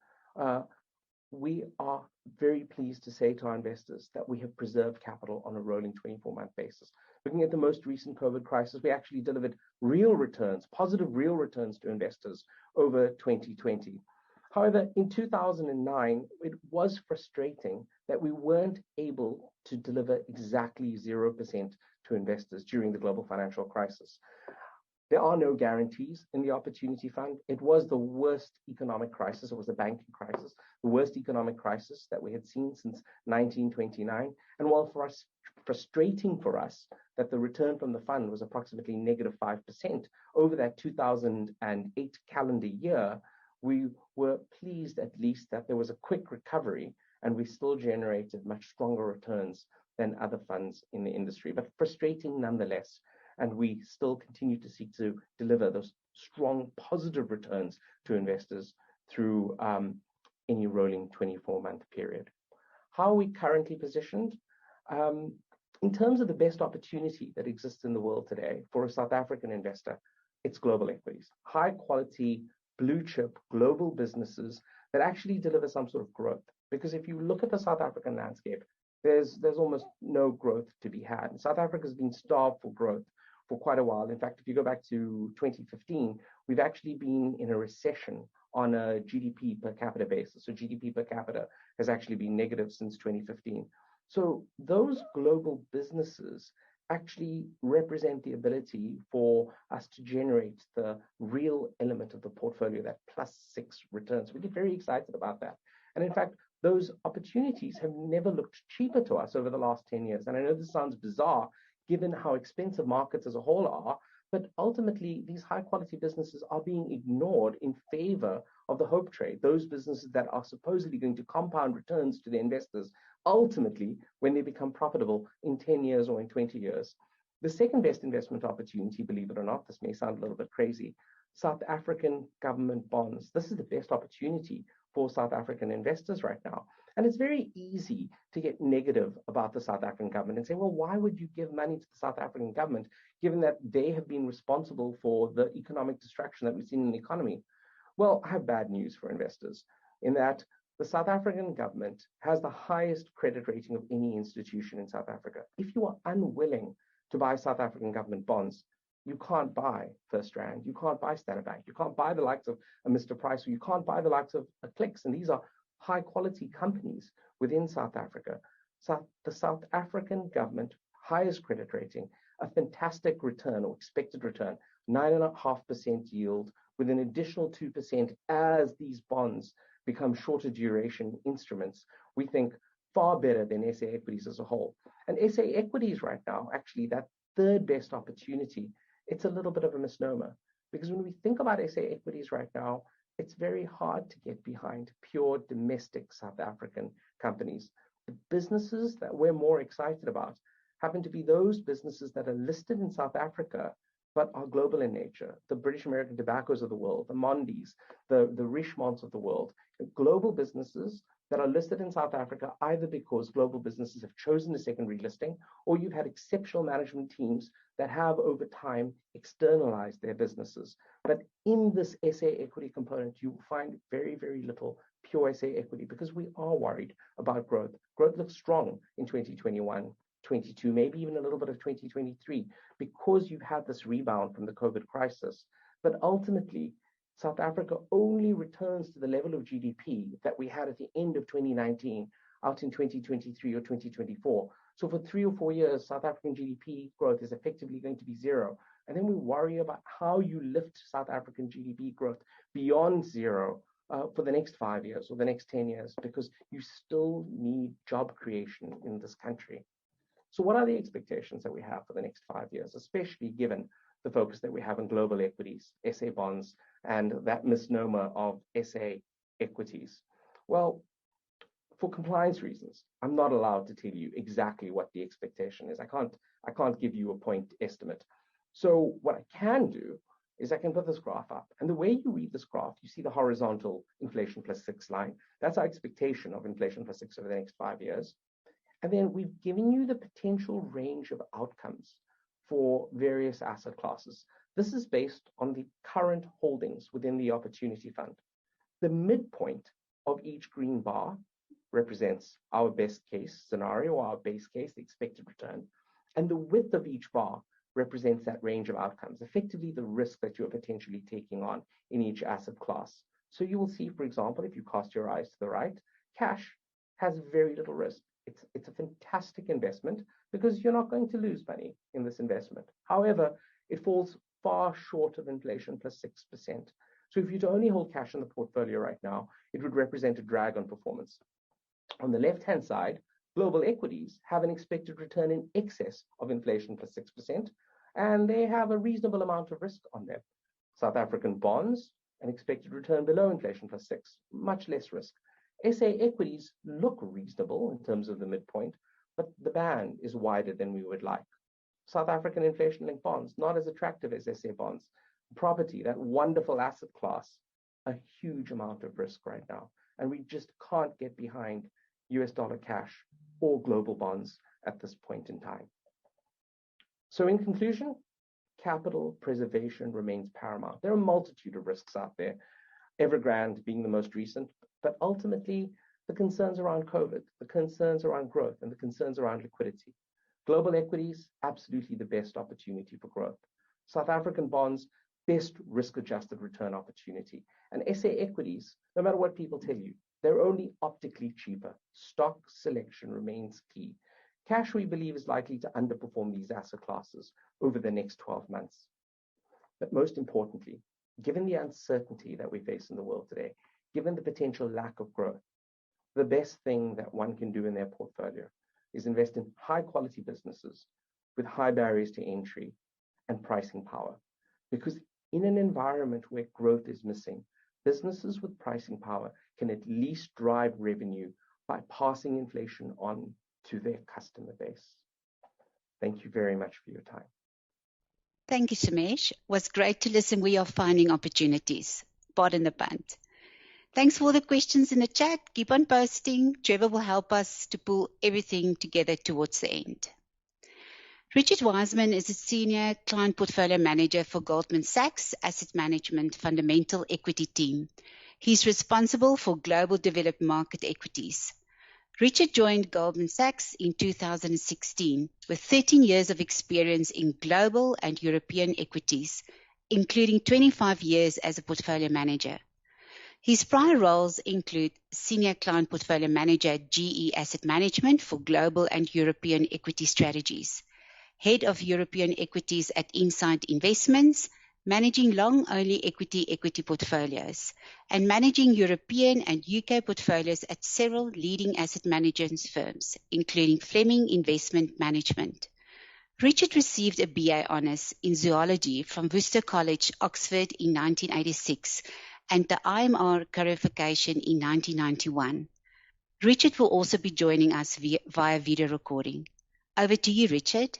we are very pleased to say to our investors that we have preserved capital on a rolling 24-month basis. Looking at the most recent COVID crisis, we actually delivered real returns, positive real returns to investors over 2020. However, in 2009, it was frustrating that we weren't able to deliver exactly 0% to investors during the global financial crisis. There are no guarantees in the Opportunity Fund. It was the worst economic crisis. It was the banking crisis, the worst economic crisis that we had seen since 1929. And while frustrating for us that the return from the fund was approximately negative 5% over that 2008 calendar year, we were pleased at least that there was a quick recovery and we still generated much stronger returns than other funds in the industry, but frustrating nonetheless. And we still continue to seek to deliver those strong positive returns to investors through any rolling 24-month period. How are we currently positioned? In terms of the best opportunity that exists in the world today for a South African investor, it's global equities. High quality, blue chip, global businesses that actually deliver some sort of growth. Because if you look at the South African landscape, there's almost no growth to be had. South Africa has been starved for growth for quite a while. In fact, if you go back to 2015, we've actually been in a recession on a GDP per capita basis. So GDP per capita has actually been negative since 2015. So those global businesses actually represent the ability for us to generate the real element of the portfolio, that +6 returns. We get very excited about that. And in fact, those opportunities have never looked cheaper to us over the last 10 years. And I know this sounds bizarre given how expensive markets as a whole are, but ultimately these high quality businesses are being ignored in favor of the hope trade, those businesses that are supposedly going to compound returns to their investors ultimately when they become profitable in 10 years or in 20 years. The second best investment opportunity, believe it or not, this may sound a little bit crazy, South African government bonds. This is the best opportunity for South African investors right now. And it's very easy to get negative about the South African government and say, well, why would you give money to the South African government, given that they have been responsible for the economic destruction that we've seen in the economy? Well, I have bad news for investors in that the South African government has the highest credit rating of any institution in South Africa. If you are unwilling to buy South African government bonds, you can't buy First Rand, you can't buy Standard Bank, you can't buy the likes of a Mr. Price, or you can't buy the likes of a Clicks. And these are high quality companies within South Africa. So the South African government, highest credit rating, a fantastic return or expected return, 9.5% yield with an additional 2% as these bonds become shorter duration instruments. We think far better than SA equities as a whole. And SA equities right now, actually that third best opportunity, it's a little bit of a misnomer, because when we think about SA equities right now, it's very hard to get behind pure domestic South African companies. The businesses that we're more excited about happen to be those businesses that are listed in South Africa, but are global in nature. The British American Tobaccos of the world, the Mondis, the Richemonts of the world, global businesses that are listed in South Africa, either because global businesses have chosen a secondary listing, or you've had exceptional management teams that have over time externalized their businesses. But in this SA equity component, you will find very, very little pure SA equity, because we are worried about growth. Growth looks strong in 2021, 22, maybe even a little bit of 2023, because you've had this rebound from the COVID crisis. But ultimately, South Africa only returns to the level of GDP that we had at the end of 2019 out in 2023 or 2024. So for 3 or 4 years, South African GDP growth is effectively going to be zero. And then we worry about how you lift South African GDP growth beyond zero for the next 5 years or the next 10 years, because you still need job creation in this country. So what are the expectations that we have for the next 5 years, especially given the focus that we have on global equities, SA bonds, and that misnomer of SA equities? Well, for compliance reasons, I'm not allowed to tell you exactly what the expectation is. I can't give you a point estimate. So what I can do is I can put this graph up. And the way you read this graph, you see the horizontal inflation plus 6 line. That's our expectation of inflation plus 6 over the next 5 years. And then we've given you the potential range of outcomes for various asset classes. This is based on the current holdings within the Opportunity Fund. The midpoint of each green bar represents our best case scenario, or our base case, the expected return. And the width of each bar represents that range of outcomes, effectively the risk that you're potentially taking on in each asset class. So you will see, for example, if you cast your eyes to the right, cash has very little risk. It's a fantastic investment because you're not going to lose money in this investment. However, it falls far short of inflation plus 6%. So if you to only hold cash in the portfolio right now, it would represent a drag on performance. On the left-hand side, global equities have an expected return in excess of inflation plus 6%, and they have a reasonable amount of risk on them. South African bonds, an expected return below inflation plus 6, much less risk. SA equities look reasonable in terms of the midpoint, but the band is wider than we would like. South African inflation-linked bonds, not as attractive as SA bonds. Property, that wonderful asset class, a huge amount of risk right now. And we just can't get behind US dollar cash or global bonds at this point in time. So in conclusion, capital preservation remains paramount. There are a multitude of risks out there, Evergrande being the most recent, but ultimately the concerns around COVID, the concerns around growth, and the concerns around liquidity. Global equities, absolutely the best opportunity for growth. South African bonds, best risk-adjusted return opportunity. And SA equities, no matter what people tell you, they're only optically cheaper. Stock selection remains key. Cash, we believe, is likely to underperform these asset classes over the next 12 months. But most importantly, given the uncertainty that we face in the world today, given the potential lack of growth, the best thing that one can do in their portfolio is invest in high quality businesses with high barriers to entry and pricing power. Because in an environment where growth is missing, businesses with pricing power can at least drive revenue by passing inflation on to their customer base. Thank you very much for your time. Thank you, Shamesh. It was great to listen where you're finding opportunities. Pardon the pun. Thanks for the questions in the chat. Keep on posting. Trevor will help us to pull everything together towards the end. Richard Wiseman is a Senior Client Portfolio Manager for Goldman Sachs Asset Management Fundamental Equity Team. He's responsible for global developed market equities. Richard joined Goldman Sachs in 2016 with 13 years of experience in global and European equities, including 25 years as a portfolio manager. His prior roles include Senior Client Portfolio Manager at GE Asset Management for global and European equity strategies, Head of European Equities at Insight Investments, managing long-only equity portfolios, and managing European and UK portfolios at several leading asset management firms, including Fleming Investment Management. Richard received a BA Honours in Zoology from Worcester College, Oxford in 1986, and the IMR Clarification in 1991. Richard will also be joining us via video recording. Over to you, Richard.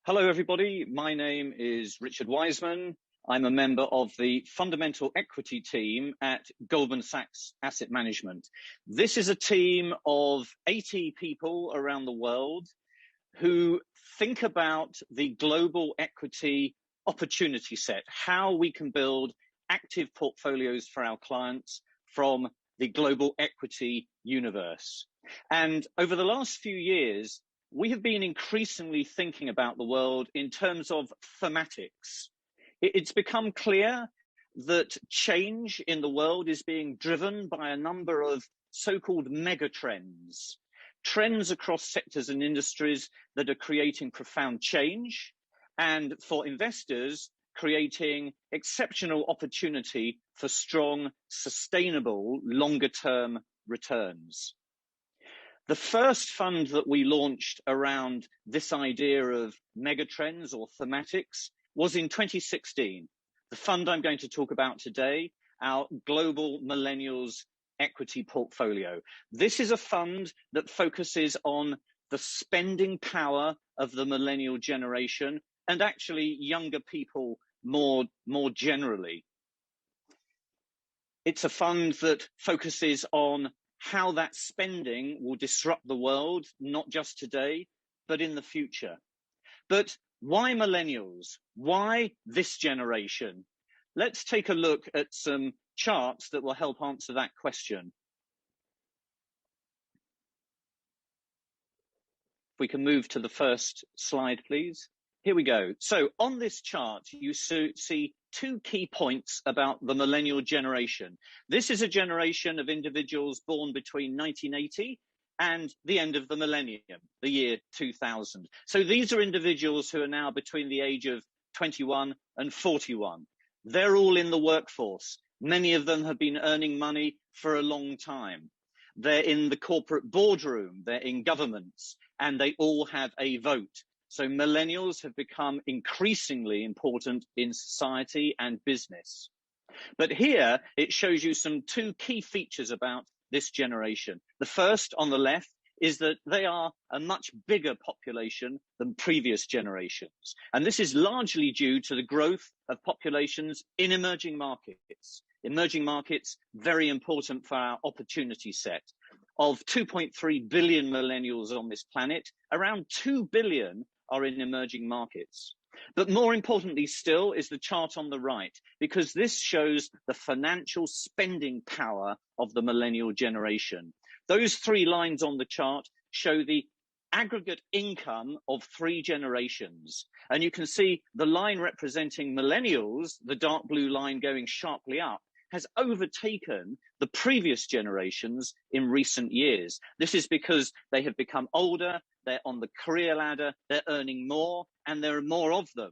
Hello, everybody. My name is Richard Wiseman. I'm a member of the Fundamental Equity team at Goldman Sachs Asset Management. This is a team of 80 people around the world who think about the global equity opportunity set, how we can build active portfolios for our clients from the global equity universe. And over the last few years, we have been increasingly thinking about the world in terms of thematics. It's become clear that change in the world is being driven by a number of so-called megatrends, trends across sectors and industries that are creating profound change, and for investors, creating exceptional opportunity for strong, sustainable, longer-term returns. The first fund that we launched around this idea of megatrends or thematics was in 2016. The fund I'm going to talk about today, our Global Millennials Equity Portfolio. This is a fund that focuses on the spending power of the Millennial Generation and actually younger people more generally. It's a fund that focuses on how that spending will disrupt the world, not just today, but in the future. But why millennials? Why this generation? Let's take a look at some charts that will help answer that question. If we can move to the first slide, please. Here we go. So on this chart, you see two key points about the millennial generation. This is a generation of individuals born between 1980 and the end of the millennium, the year 2000. So these are individuals who are now between the age of 21 and 41. They're all in the workforce. Many of them have been earning money for a long time. They're in the corporate boardroom, they're in governments, and they all have a vote. So millennials have become increasingly important in society and business. But here it shows you some two key features about this generation. The first on the left is that they are a much bigger population than previous generations. And this is largely due to the growth of populations in emerging markets. Emerging markets, very important for our opportunity set. Of 2.3 billion millennials on this planet, around 2 billion are in emerging markets. But more importantly still is the chart on the right, because this shows the financial spending power of the millennial generation. Those three lines on the chart show the aggregate income of three generations. And you can see the line representing millennials, the dark blue line going sharply up, has overtaken the previous generations in recent years. This is because they have become older, they're on the career ladder, they're earning more, and there are more of them.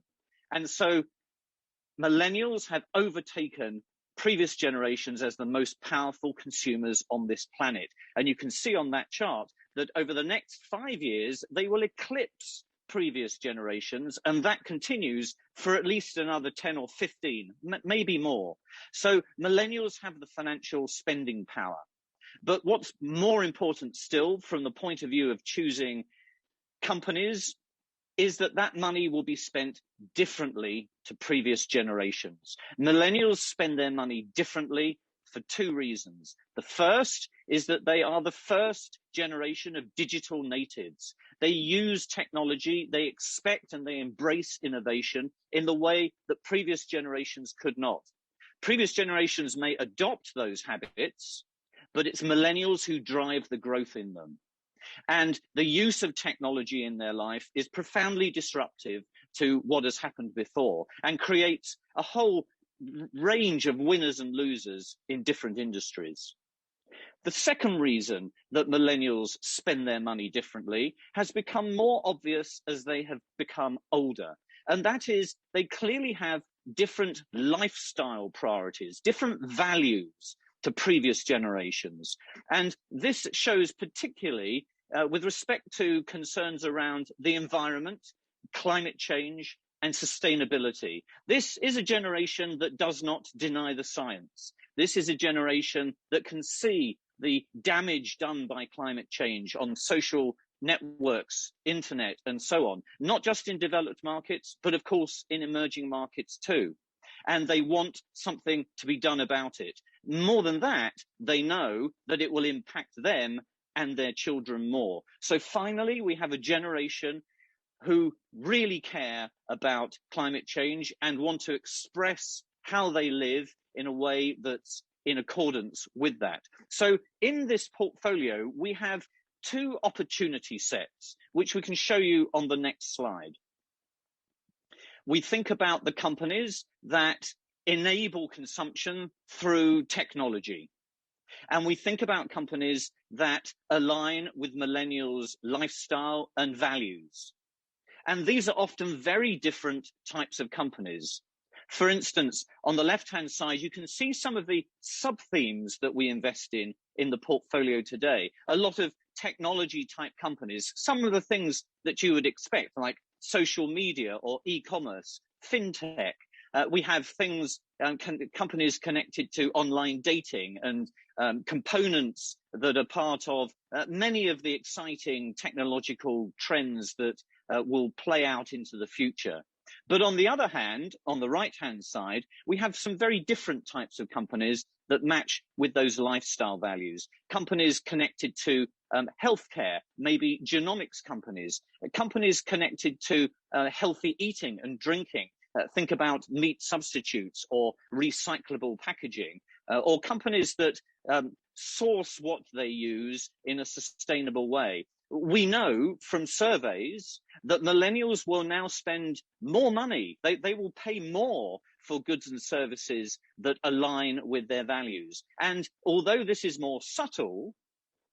And so millennials have overtaken previous generations as the most powerful consumers on this planet. And you can see on that chart that over the next 5 years, they will eclipse previous generations, and that continues for at least another 10 or 15, maybe more. So millennials have the financial spending power. But what's more important still, from the point of view of choosing companies, is that that money will be spent differently to previous generations. Millennials spend their money differently for two reasons. The first is that they are the first generation of digital natives. They use technology, they expect and they embrace innovation in the way that previous generations could not. Previous generations may adopt those habits, but it's millennials who drive the growth in them. And the use of technology in their life is profoundly disruptive to what has happened before and creates a whole range of winners and losers in different industries. The second reason that millennials spend their money differently has become more obvious as they have become older. And that is, they clearly have different lifestyle priorities, different values to previous generations. And this shows particularly with respect to concerns around the environment, climate change, and sustainability. This is a generation that does not deny the science. This is a generation that can see the damage done by climate change on social networks, internet, and so on, not just in developed markets, but of course in emerging markets too. And they want something to be done about it. More than that, they know that it will impact them and their children more. So finally, we have a generation who really care about climate change and want to express how they live in a way that's in accordance with that. So in this portfolio, we have two opportunity sets, which we can show you on the next slide. We think about the companies that enable consumption through technology. And we think about companies that align with millennials' lifestyle and values. And these are often very different types of companies. For instance, on the left-hand side, you can see some of the sub-themes that we invest in the portfolio today. A lot of technology-type companies, some of the things that you would expect, like social media or e-commerce, fintech. We have things, companies connected to online dating and components that are part of many of the exciting technological trends that will play out into the future. But on the other hand, on the right-hand side, we have some very different types of companies that match with those lifestyle values. Companies connected to healthcare, maybe genomics companies, companies connected to healthy eating and drinking. Think about meat substitutes or recyclable packaging, or companies that source what they use in a sustainable way. We know from surveys that millennials will now spend more money. They will pay more for goods and services that align with their values. And although this is more subtle,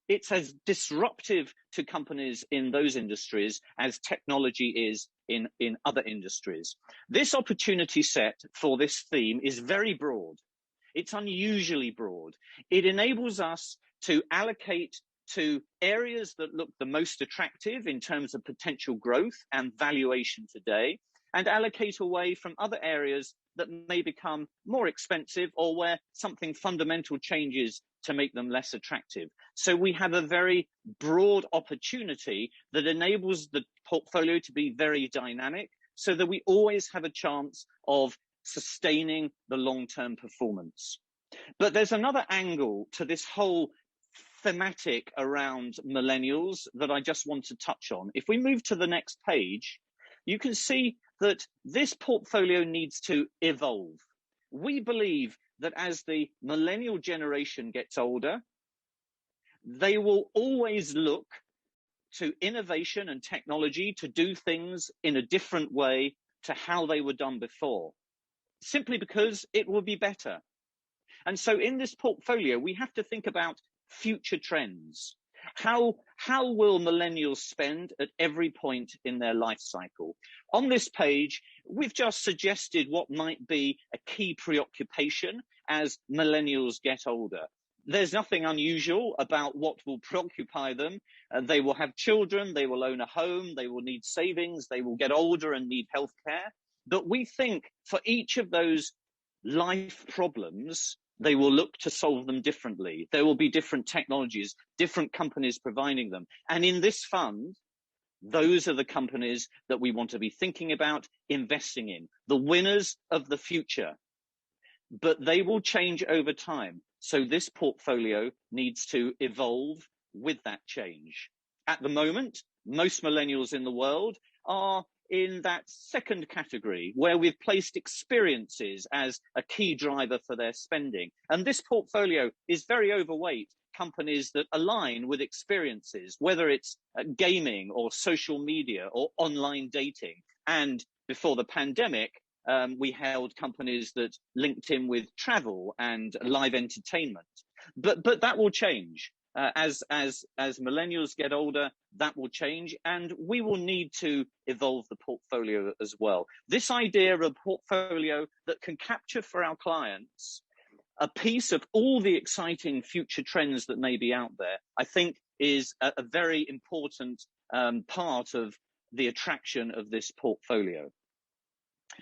it's as disruptive to companies in those industries as technology is in other industries. This opportunity set for this theme is very broad. It's unusually broad. It enables us to allocate to areas that look the most attractive in terms of potential growth and valuation today, and allocate away from other areas that may become more expensive or where something fundamental changes to make them less attractive. So we have a very broad opportunity that enables the portfolio to be very dynamic so that we always have a chance of sustaining the long-term performance. But there's another angle to this whole thematic around millennials that I just want to touch on. If we move to the next page, you can see that this portfolio needs to evolve. We believe that as the millennial generation gets older, they will always look to innovation and technology to do things in a different way to how they were done before, simply because it will be better. And so in this portfolio, we have to think about future trends. How will millennials spend at every point in their life cycle? On this page, we've just suggested what might be a key preoccupation as millennials get older. There's nothing unusual about what will preoccupy them. They will have children, they will own a home, they will need savings, they will get older and need healthcare. But we think for each of those life problems, they will look to solve them differently. There will be different technologies, different companies providing them. And in this fund, those are the companies that we want to be thinking about investing in, the winners of the future. But they will change over time. So this portfolio needs to evolve with that change. At the moment, most millennials in the world are in that second category where we've placed experiences as a key driver for their spending. And this portfolio is very overweight companies that align with experiences, whether it's gaming or social media or online dating. And before the pandemic, we held companies that linked in with travel and live entertainment. But that will change. As millennials get older, that will change, and we will need to evolve the portfolio as well. This idea of a portfolio that can capture for our clients a piece of all the exciting future trends that may be out there, I think is a very important part of the attraction of this portfolio.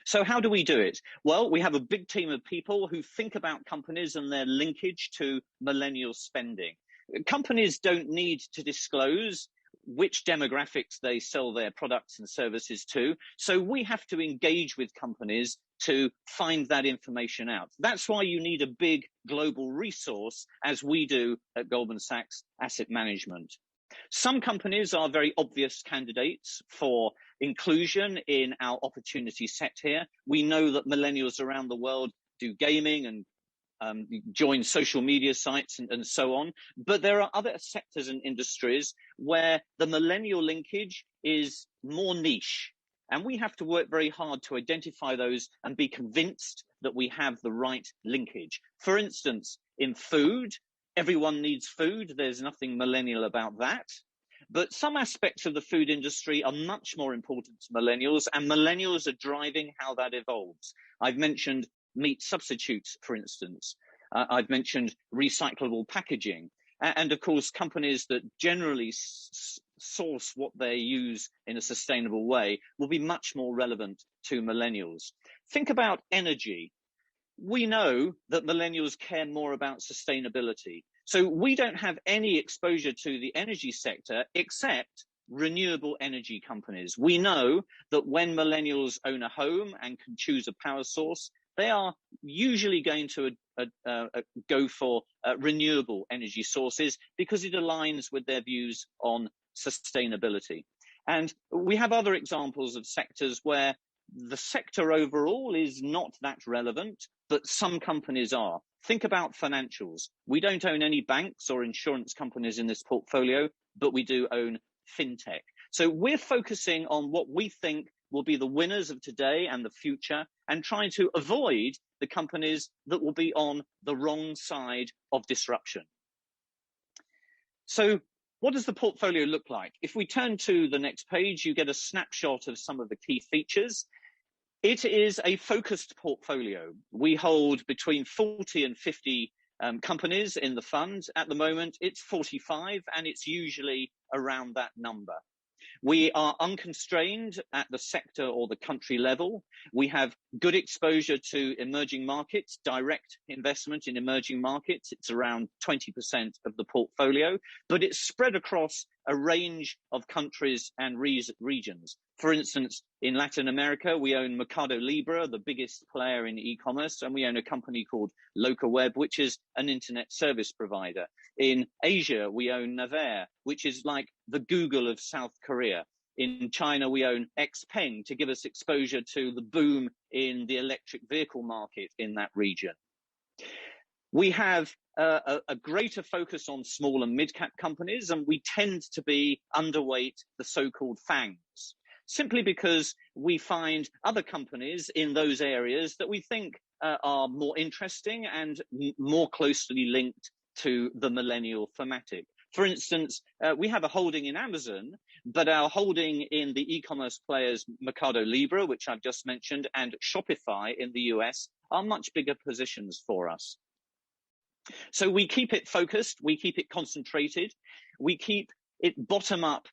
So how do we do it? Well, we have a big team of people who think about companies and their linkage to millennial spending. Companies don't need to disclose which demographics they sell their products and services to. So we have to engage with companies to find that information out. That's why you need a big global resource, as we do at Goldman Sachs Asset Management. Some companies are very obvious candidates for inclusion in our opportunity set here. We know that millennials around the world do gaming and join social media sites and so on. But there are other sectors and industries where the millennial linkage is more niche. And we have to work very hard to identify those and be convinced that we have the right linkage. For instance, in food, everyone needs food. There's nothing millennial about that. But some aspects of the food industry are much more important to millennials, and millennials are driving how that evolves. I've mentioned meat substitutes, for instance. I've mentioned recyclable packaging. And of course, companies that generally source what they use in a sustainable way will be much more relevant to millennials. Think about energy. We know that millennials care more about sustainability. So we don't have any exposure to the energy sector except renewable energy companies. We know that when millennials own a home and can choose a power source, they are usually going to go for renewable energy sources because it aligns with their views on sustainability. And we have other examples of sectors where the sector overall is not that relevant, but some companies are. Think about financials. We don't own any banks or insurance companies in this portfolio, but we do own fintech. So we're focusing on what we think will be the winners of today and the future, and trying to avoid the companies that will be on the wrong side of disruption. So what does the portfolio look like? If we turn to the next page, you get a snapshot of some of the key features. It is a focused portfolio. We hold between 40 and 50 companies in the fund. At the moment, it's 45, and it's usually around that number. We are unconstrained at the sector or the country level. We have good exposure to emerging markets, direct investment in emerging markets. It's around 20% of the portfolio, but it's spread across a range of countries and regions. For instance, in Latin America, we own Mercado Libre, the biggest player in e-commerce, and we own a company called LocalWeb, which is an internet service provider. In Asia, we own Naver, which is like the Google of South Korea. In China, we own Xpeng to give us exposure to the boom in the electric vehicle market in that region. We have a greater focus on small and mid-cap companies, and we tend to be underweight the so-called FANGs, simply because we find other companies in those areas that we think are more interesting and more closely linked to the millennial thematic. For instance, we have a holding in Amazon, but our holding in the e-commerce players Mercado Libre, which I've just mentioned, and Shopify in the US are much bigger positions for us. So we keep it focused, we keep it concentrated, we keep it bottom up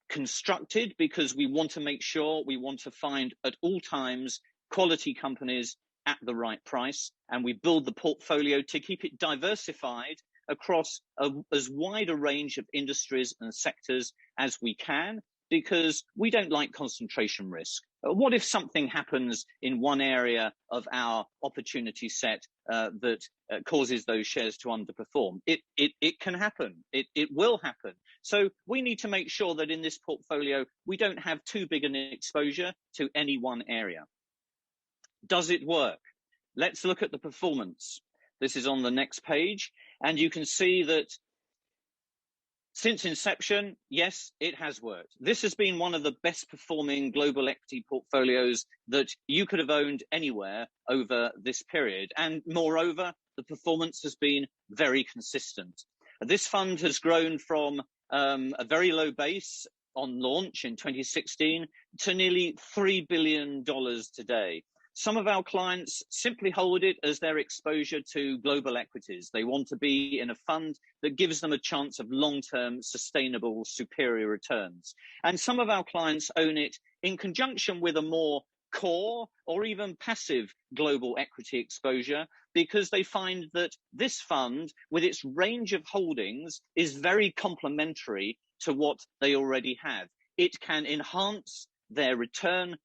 constructed, because we want to make sure, we want to find at all times quality companies at the right price, and we build the portfolio to keep it diversified across as wide a range of industries and sectors as we can, because we don't like concentration risk. What if something happens in one area of our opportunity set that causes those shares to underperform? It can happen. It will happen. So we need to make sure that in this portfolio, we don't have too big an exposure to any one area. Does it work? Let's look at the performance. This is on the next page, and you can see that since inception, yes, it has worked. This has been one of the best performing global equity portfolios that you could have owned anywhere over this period. And moreover, the performance has been very consistent. This fund has grown from a very low base on launch in 2016 to nearly $3 billion today. Some of our clients simply hold it as their exposure to global equities. They want to be in a fund that gives them a chance of long-term, sustainable, superior returns. And some of our clients own it in conjunction with a more core or even passive global equity exposure, because they find that this fund, with its range of holdings, is very complementary to what they already have. It can enhance their return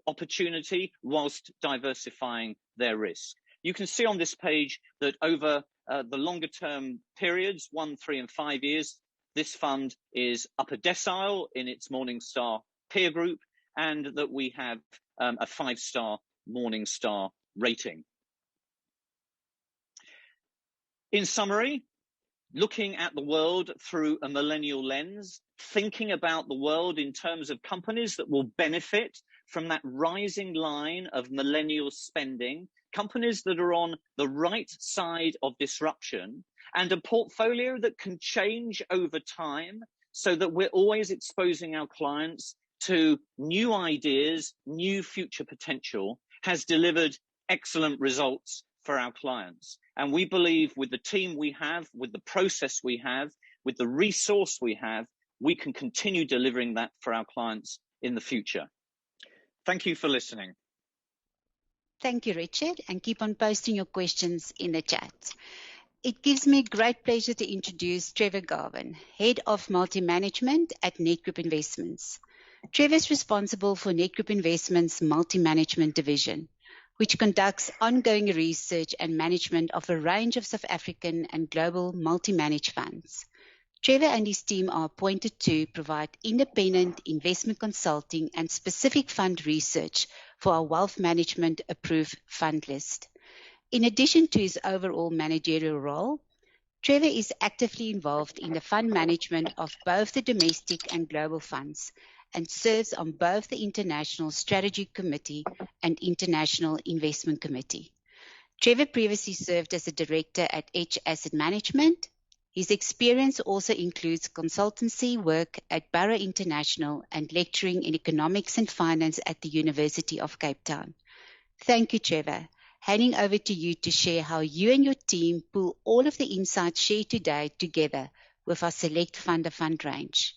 opportunity whilst diversifying their risk. You can see on this page that over the longer term periods, 1, 3 and 5 years, this fund is upper decile in its Morningstar peer group, and that we have a 5-star Morningstar rating. In summary, looking at the world through a millennial lens, thinking about the world in terms of companies that will benefit from that rising line of millennial spending, companies that are on the right side of disruption, and a portfolio that can change over time so that we're always exposing our clients to new ideas, new future potential, has delivered excellent results for our clients. And we believe with the team we have, with the process we have, with the resource we have, we can continue delivering that for our clients in the future. Thank you for listening. Thank you, Richard, and keep on posting your questions in the chat. It gives me great pleasure to introduce Trevor Garvin, Head of Multi-Management at Nedgroup Investments. Trevor is responsible for Nedgroup Investments' multi-management division, which conducts ongoing research and management of a range of South African and global multi-managed funds. Trevor and his team are appointed to provide independent investment consulting and specific fund research for our wealth management approved fund list. In addition to his overall managerial role, Trevor is actively involved in the fund management of both the domestic and global funds, and serves on both the International Strategy Committee and International Investment Committee. Trevor previously served as a director at Edge Asset Management. His experience also includes consultancy work at Borough International and lecturing in economics and finance at the University of Cape Town. Thank you, Trevor. Handing over to you to share how you and your team pull all of the insights shared today together with our select fund of fund range.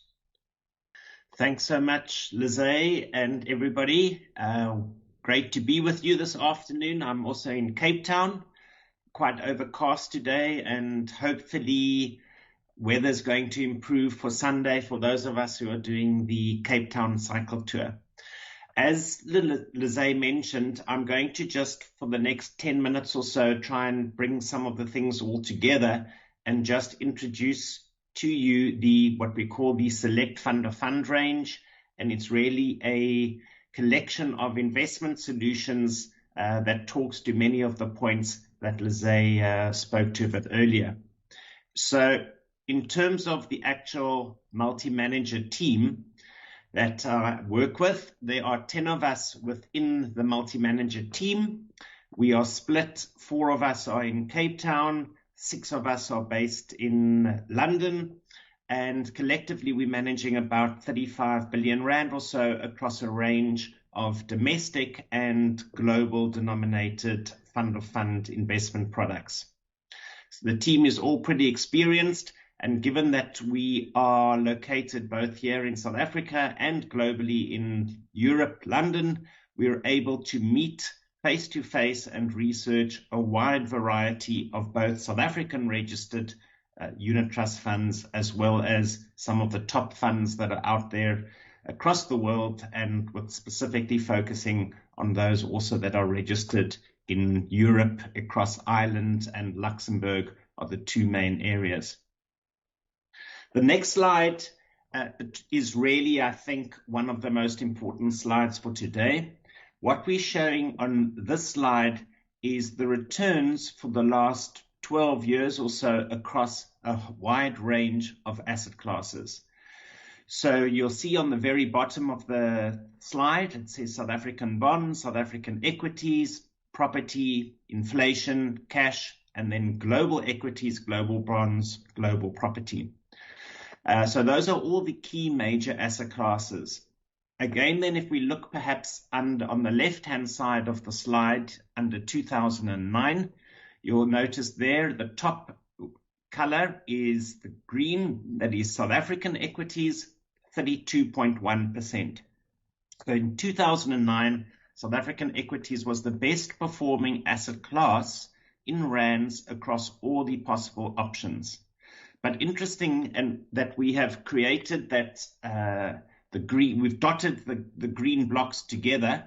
Thanks so much, Lizzie, and everybody. Great to be with you this afternoon. I'm also in Cape Town, quite overcast today, and hopefully weather's going to improve for Sunday for those of us who are doing the Cape Town cycle tour. As Lizzie mentioned, I'm going to just for the next 10 minutes or so try and bring some of the things all together and just introduce to you what we call the Select Fund of Fund range, and it's really a collection of investment solutions that talks to many of the points that Lizzie spoke to a bit earlier. So in terms of the actual multi-manager team that I work with, there are 10 of us within the multi-manager team. We are split, 4 of us are in Cape Town, 6 of us are based in London. and collectively we're managing about 35 billion rand or so across a range of domestic and global denominated fund of fund investment products. So the team is all pretty experienced, and given that we are located both here in South Africa and globally in Europe, London, we're able to meet face-to-face and research a wide variety of both South African registered unit trust funds, as well as some of the top funds that are out there across the world, and with specifically focusing on those also that are registered in Europe, across Ireland and Luxembourg are the two main areas. The next slide is really, I think, one of the most important slides for today. What we're showing on this slide is the returns for the last 12 years or so across a wide range of asset classes. So you'll see on the very bottom of the slide, it says South African bonds, South African equities, property, inflation, cash, and then global equities, global bonds, global property. So those are all the key major asset classes. Again, then, if we look perhaps on the left-hand side of the slide under 2009, you'll notice there the top color is the green, that is South African equities, 32.1%. So in 2009, South African equities was the best performing asset class in rands across all the possible options. But interesting, and that we have created that we've dotted the green blocks together,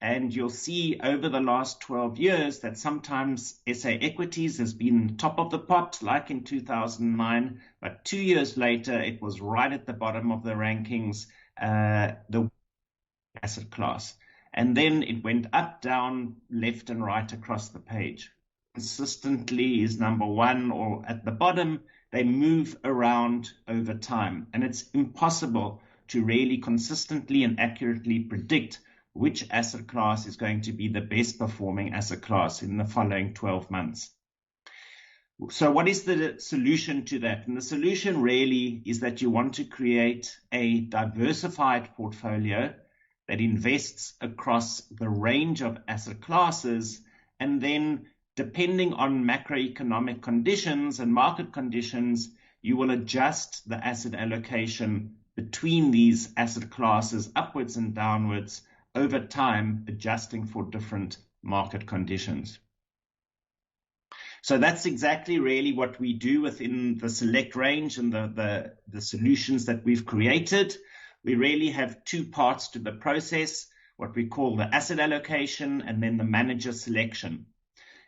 and you'll see over the last 12 years that sometimes SA equities has been top of the pops, like in 2009, but 2 years later it was right at the bottom of the rankings, the asset class. And then it went up, down, left and right across the page. Consistently is number one or at the bottom. They move around over time, and it's impossible to really consistently and accurately predict which asset class is going to be the best performing asset class in the following 12 months. So what is the solution to that? And the solution really is that you want to create a diversified portfolio that invests across the range of asset classes, and then depending on macroeconomic conditions and market conditions, you will adjust the asset allocation between these asset classes upwards and downwards over time, adjusting for different market conditions. So that's exactly really what we do within the select range and the solutions that we've created. We really have two parts to the process, what we call the asset allocation and then the manager selection.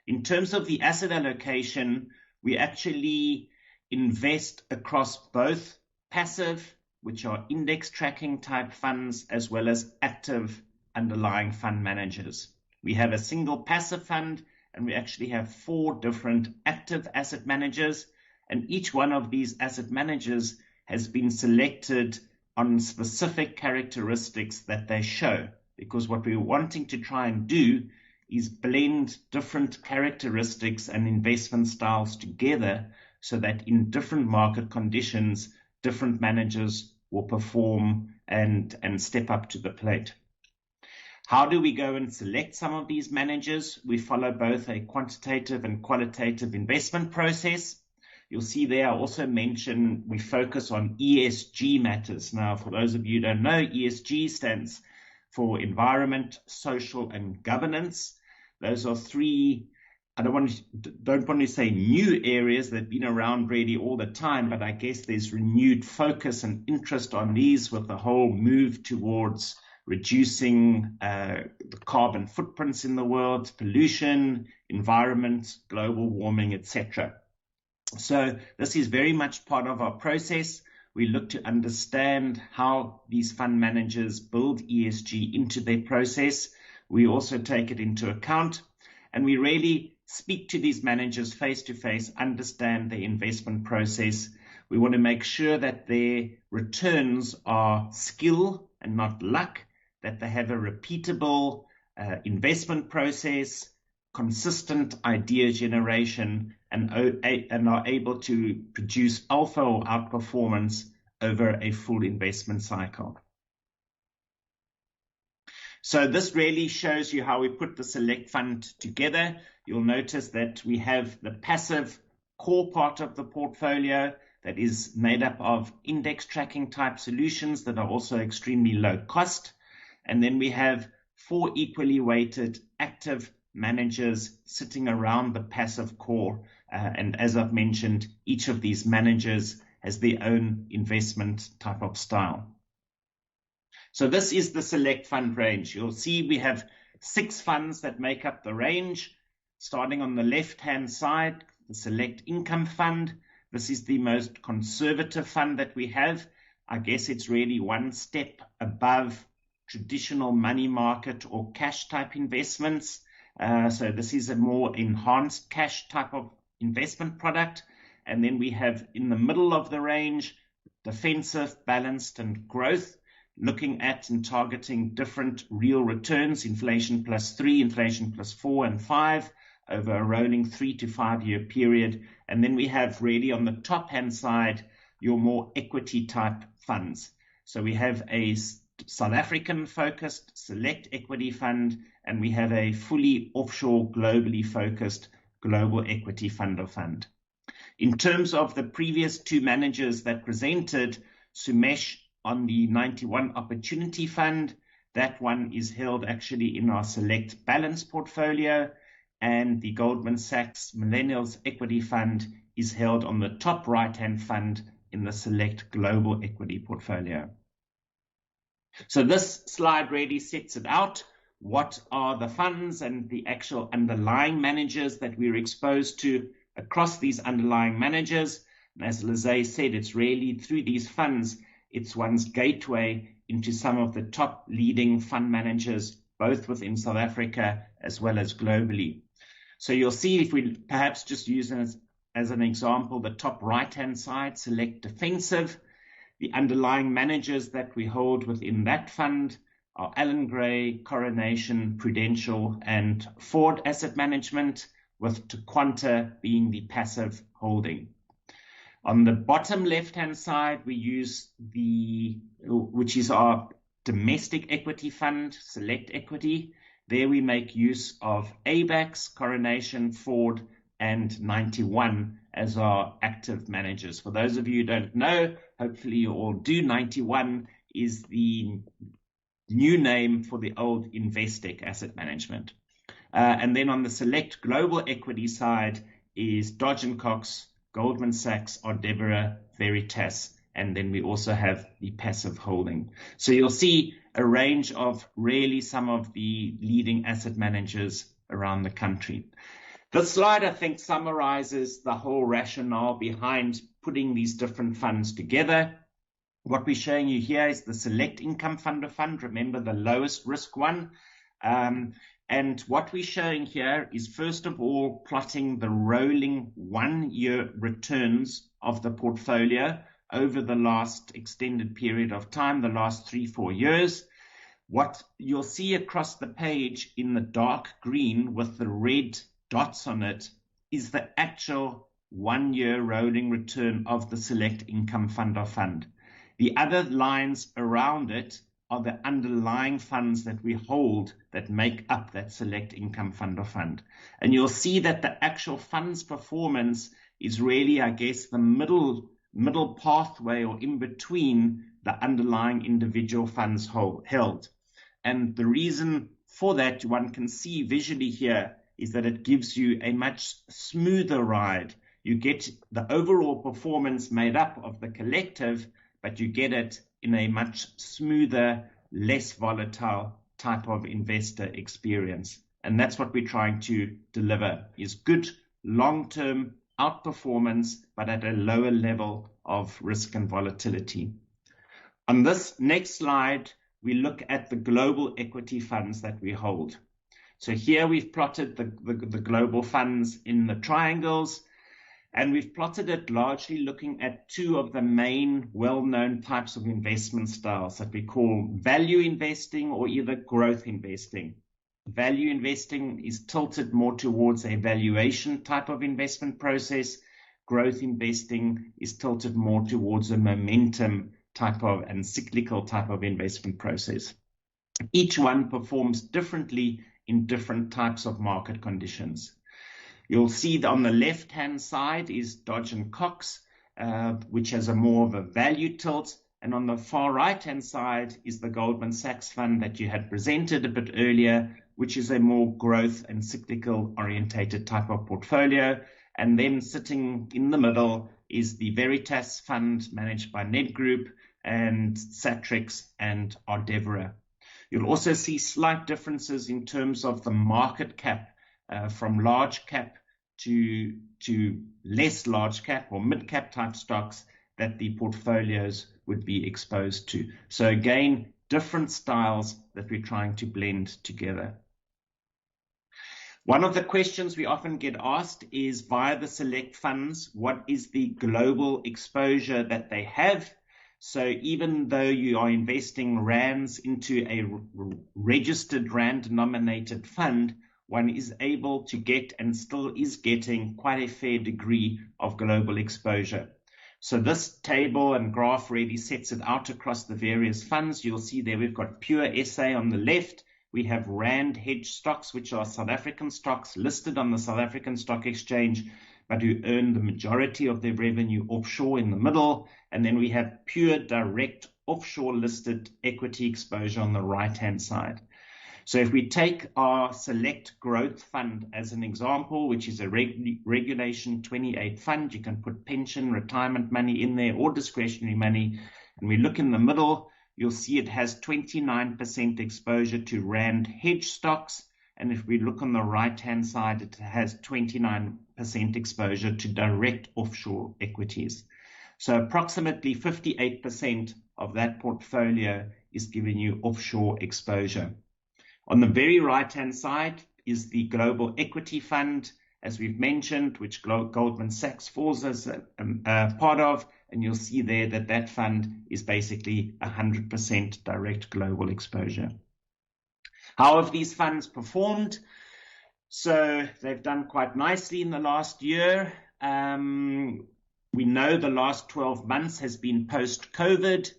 In terms of the asset allocation, we actually invest across both passive, which are index tracking type funds, as well as active underlying fund managers. We have a single passive fund, and we actually have 4 different active asset managers, and each one of these asset managers has been selected on specific characteristics that they show, because what we're wanting to try and do is blend different characteristics and investment styles together so that in different market conditions, different managers will perform and step up to the plate. How do we go and select some of these managers? We follow both a quantitative and qualitative investment process. You'll see there I also mention we focus on ESG matters. Now, for those of you who don't know, ESG stands for environment, social, and governance. Those are 3, I don't want to say new areas that have been around really all the time, but I guess there's renewed focus and interest on these with the whole move towards reducing the carbon footprints in the world, pollution, environment, global warming, etc. So this is very much part of our process. We look to understand how these fund managers build ESG into their process. We also take it into account, and we really speak to these managers face to face, understand their investment process. We want to make sure that their returns are skill and not luck, that they have a repeatable investment process, consistent idea generation, and are able to produce alpha or outperformance over a full investment cycle. So this really shows you how we put the select fund together. You'll notice that we have the passive core part of the portfolio that is made up of index tracking type solutions that are also extremely low cost. And then we have 4 equally weighted active managers sitting around the passive core. And as I've mentioned, each of these managers has their own investment type of style. So this is the select fund range. You'll see we have 6 funds that make up the range. Starting on the left-hand side, the Select Income Fund. This is the most conservative fund that we have. I guess it's really one step above traditional money market or cash type investments. So this is a more enhanced cash type of investment product. And then we have in the middle of the range, defensive, balanced, and growth, looking at and targeting different real returns, inflation +3, inflation +4 and 5 over a rolling 3 to 5 year period. And then we have really on the top hand side, your more equity type funds. So we have a South African focused select equity fund, and we have a fully offshore globally focused global equity fund of fund. In terms of the previous 2 managers that presented, Sumesh on the 91 Opportunity Fund, that one is held actually in our Select Balance portfolio, and the Goldman Sachs Millennials Equity Fund is held on the top right-hand fund in the Select Global Equity portfolio. So this slide really sets it out. What are the funds and the actual underlying managers that we're exposed to across these underlying managers? And as Lizay said, it's really through these funds, it's one's gateway into some of the top leading fund managers, both within South Africa as well as globally. So you'll see, if we perhaps just use as an example, the top right-hand side, Select Defensive, the underlying managers that we hold within that fund are Allan Gray, Coronation, Prudential, and Ford Asset Management, with Taquanta being the passive holding. On the bottom left-hand side, we use which is our domestic equity fund, Select Equity. There we make use of ABAX, Coronation, Ford, and 91 as our active managers. For those of you who don't know, hopefully you all do, 91 is the new name for the old Investec Asset Management. And then on the Select Global Equity side is Dodge & Cox, Goldman Sachs, Ardebera, Veritas, and then we also have the passive holding. So you'll see a range of really some of the leading asset managers around the country. This slide, I think, summarizes the whole rationale behind putting these different funds together. What we're showing you here is the Select Income Fund of Fund, remember the lowest risk one. And what we're showing here is, first of all, plotting the rolling 1 year returns of the portfolio over the last extended period of time, the last 3-4 years. What you'll see across the page in the dark green with the red dots on it is the actual 1 year rolling return of the Select Income Fund of Fund. The other lines around it are the underlying funds that we hold that make up that Select Income Fund of Fund. And you'll see that the actual fund's performance is really, I guess, the middle pathway or in between the underlying individual funds held. And the reason for that, one can see visually here, is that it gives you a much smoother ride. You get the overall performance made up of the collective, but you get it in a much smoother, less volatile type of investor experience. And that's what we're trying to deliver, is good long-term outperformance, but at a lower level of risk and volatility. On this next slide, we look at the global equity funds that we hold. So here we've plotted the global funds in the triangles, and we've plotted it largely looking at 2 of the main well-known types of investment styles that we call value investing or either growth investing. Value investing is tilted more towards a valuation type of investment process. Growth investing is tilted more towards a momentum type of and cyclical type of investment process. Each one performs differently in different types of market conditions. You'll see that on the left-hand side is Dodge & Cox, which has a more of a value tilt. And on the far right-hand side is the Goldman Sachs fund that you had presented a bit earlier, which is a more growth and cyclical orientated type of portfolio. And then sitting in the middle is the Veritas fund managed by Nedgroup and Sachs and Ardevora. You'll also see slight differences in terms of the market cap from large cap to less large cap or mid cap type stocks that the portfolios would be exposed to. So again, different styles that we're trying to blend together. One of the questions we often get asked is via the select funds, what is the global exposure that they have? So even though you are investing rands into a registered rand denominated fund, one is able to get and still is getting quite a fair degree of global exposure. So this table and graph really sets it out across the various funds. You'll see there we've got pure SA on the left. We have rand hedge stocks, which are South African stocks listed on the South African Stock Exchange, but who earn the majority of their revenue offshore in the middle. And then we have pure direct offshore listed equity exposure on the right-hand side. So if we take our select growth fund as an example, which is a regulation 28 fund, you can put pension, retirement money in there or discretionary money. And we look in the middle, you'll see it has 29% exposure to rand hedge stocks. And if we look on the right-hand side, it has 29% exposure to direct offshore equities. So approximately 58% of that portfolio is giving you offshore exposure. On the very right-hand side is the Global Equity Fund, as we've mentioned, which Goldman Sachs falls as a part of, and you'll see there that that fund is basically 100% direct global exposure. How have these funds performed? So they've done quite nicely in the last year. We know the last 12 months has been post-COVID.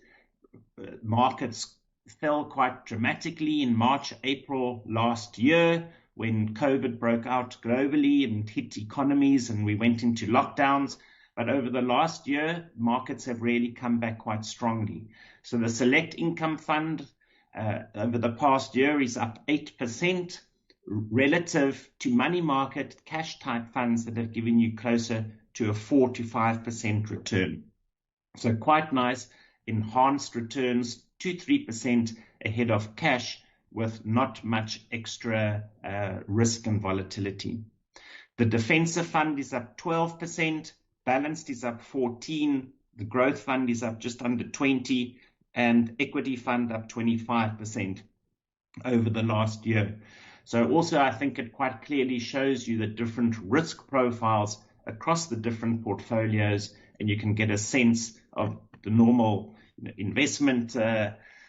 Markets fell quite dramatically in March, April last year when COVID broke out globally and hit economies and we went into lockdowns. But over the last year, markets have really come back quite strongly. So the Select Income Fund over the past year is up 8% relative to money market cash type funds that have given you closer to a 4 to 5% return. So quite nice enhanced returns, 2-3% ahead of cash with not much extra risk and volatility. The Defensive Fund is up 12%, Balanced is up 14%, the Growth Fund is up just under 20%, and Equity Fund up 25% over the last year. So also I think it quite clearly shows you the different risk profiles across the different portfolios, and you can get a sense of the normal investment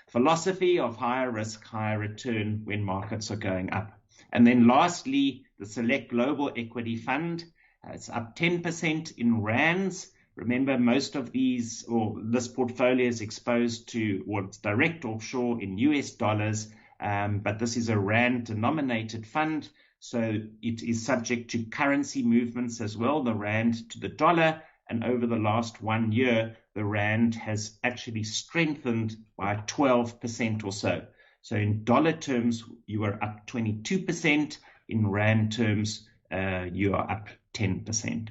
philosophy of higher risk, higher return when markets are going up. And then lastly, the Select Global Equity Fund, it's up 10% in rands. Remember, most of these, or this portfolio is exposed to what's direct offshore in US dollars, but this is a rand denominated fund, so it is subject to currency movements as well, the rand to the dollar. And over the last 1 year, the rand has actually strengthened by 12% or so. So in dollar terms, you are up 22%. In rand terms, you are up 10%.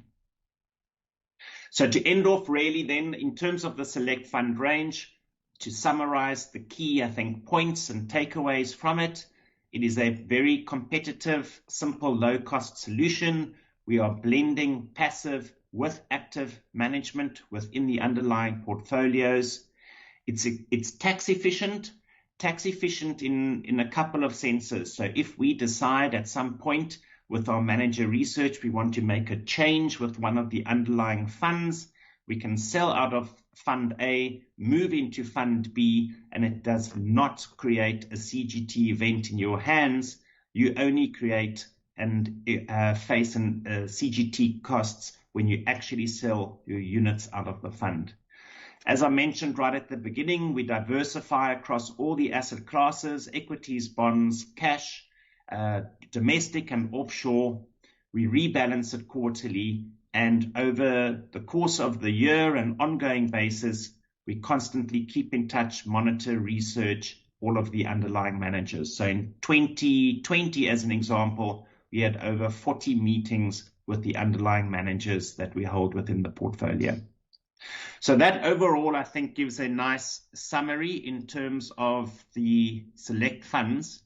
So to end off really then, in terms of the select fund range, to summarize the key, I think, points and takeaways from it, it is a very competitive, simple, low-cost solution. We are blending passive with active management within the underlying portfolios. It's tax efficient in a couple of senses. So if we decide at some point with our manager research we want to make a change with one of the underlying funds, we can sell out of Fund A, move into Fund B, and it does not create a CGT event in your hands, You only create and face CGT costs when you actually sell your units out of the fund. As I mentioned right at the beginning, we diversify across all the asset classes, equities, bonds, cash, domestic and offshore. We rebalance it quarterly, and over the course of the year and ongoing basis, we constantly keep in touch, monitor, research all of the underlying managers. So in 2020, as an example, we had over 40 meetings with the underlying managers that we hold within the portfolio. So that overall, I think, gives a nice summary in terms of the select funds,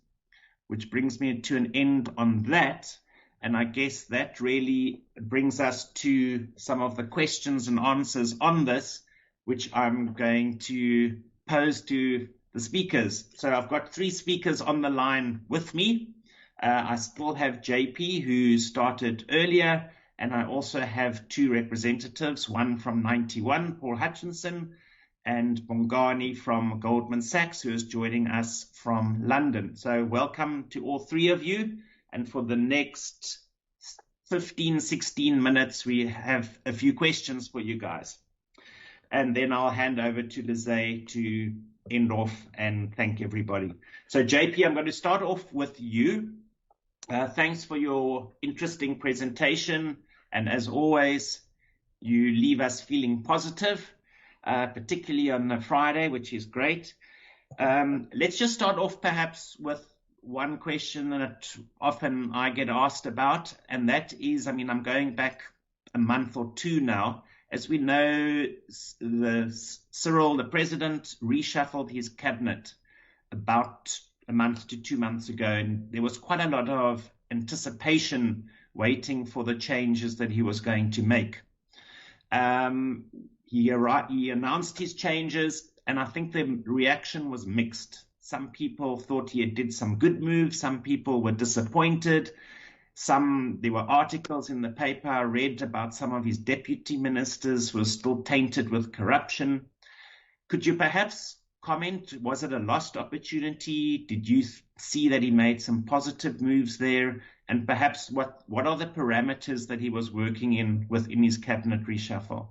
which brings me to an end on that. And I guess that really brings us to some of the questions and answers on this, which I'm going to pose to the speakers. So I've got 3 speakers on the line with me. I still have JP, who started earlier, and I also have 2 representatives, one from 91, Paul Hutchinson, and Bongani from Goldman Sachs, who is joining us from London. So welcome to all 3 of you. And for the next 15, 16 minutes, we have a few questions for you guys. And then I'll hand over to Lizay to end off and thank everybody. So JP, I'm going to start off with you. Thanks for your interesting presentation. And as always, you leave us feeling positive, particularly on a Friday, which is great. Let's just start off perhaps with one question that often I get asked about, and that is, I'm going back a month or 2 now. As we know, Cyril, the president, reshuffled his cabinet about a month to 2 months ago, and there was quite a lot of anticipation waiting for the changes that he was going to make. He announced his changes, and I think the reaction was mixed. Some people thought he did some good moves. Some people were disappointed. There were articles in the paper I read about some of his deputy ministers were still tainted with corruption. Could you perhaps comment? Was it a lost opportunity? Did you see that he made some positive moves there? And perhaps what are the parameters that he was working within his cabinet reshuffle?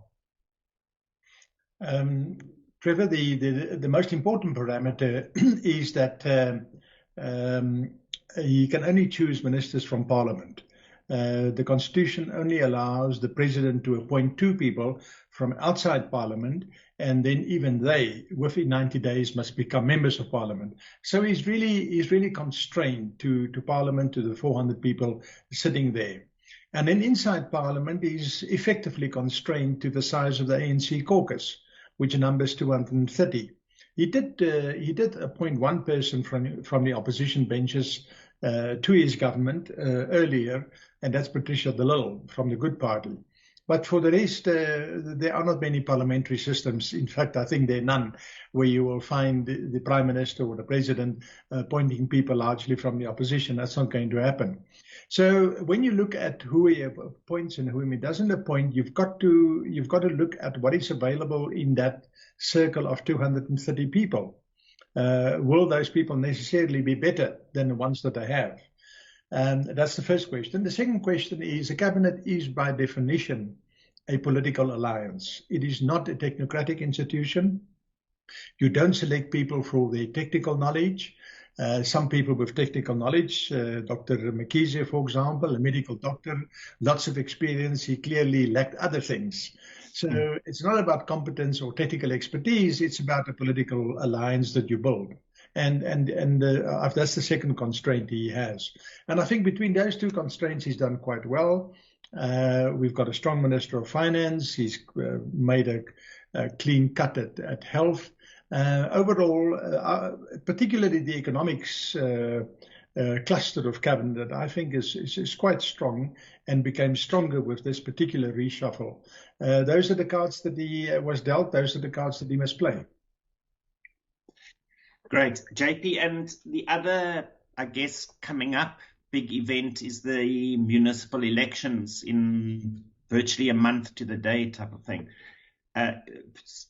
Trevor, the most important parameter is that he can only choose ministers from Parliament. The Constitution only allows the President to appoint 2 people from outside Parliament, and then even they, within 90 days, must become members of Parliament. So he's really constrained to Parliament, to the 400 people sitting there. And then inside Parliament, he's effectively constrained to the size of the ANC caucus, which numbers 230. He did appoint 1 person from the opposition benches to his government earlier, and that's Patricia de Lille from the Good Party. But for the rest, there are not many parliamentary systems. In fact, I think there are none where you will find the Prime Minister or the President appointing people largely from the opposition. That's not going to happen. So when you look at who he appoints and whom he doesn't appoint, you've got to look at what is available in that circle of 230 people. Will those people necessarily be better than the ones that I have? That's the first question. The second question is, a cabinet is by definition a political alliance. It is not a technocratic institution. You don't select people for their technical knowledge. Some people with technical knowledge, Dr. Mkhize, for example, a medical doctor, lots of experience. He clearly lacked other things. So it's not about competence or technical expertise. It's about a political alliance that you build. And that's the second constraint he has. And I think between those 2 constraints, he's done quite well. We've got a strong Minister of Finance. He's made a clean cut at health. Overall, particularly the economics cluster of cabinet, I think is quite strong and became stronger with this particular reshuffle. Those are the cards that he was dealt. Those are the cards that he must play. Great. JP, and the other, I guess, coming up big event is the municipal elections in virtually a month to the day type of thing.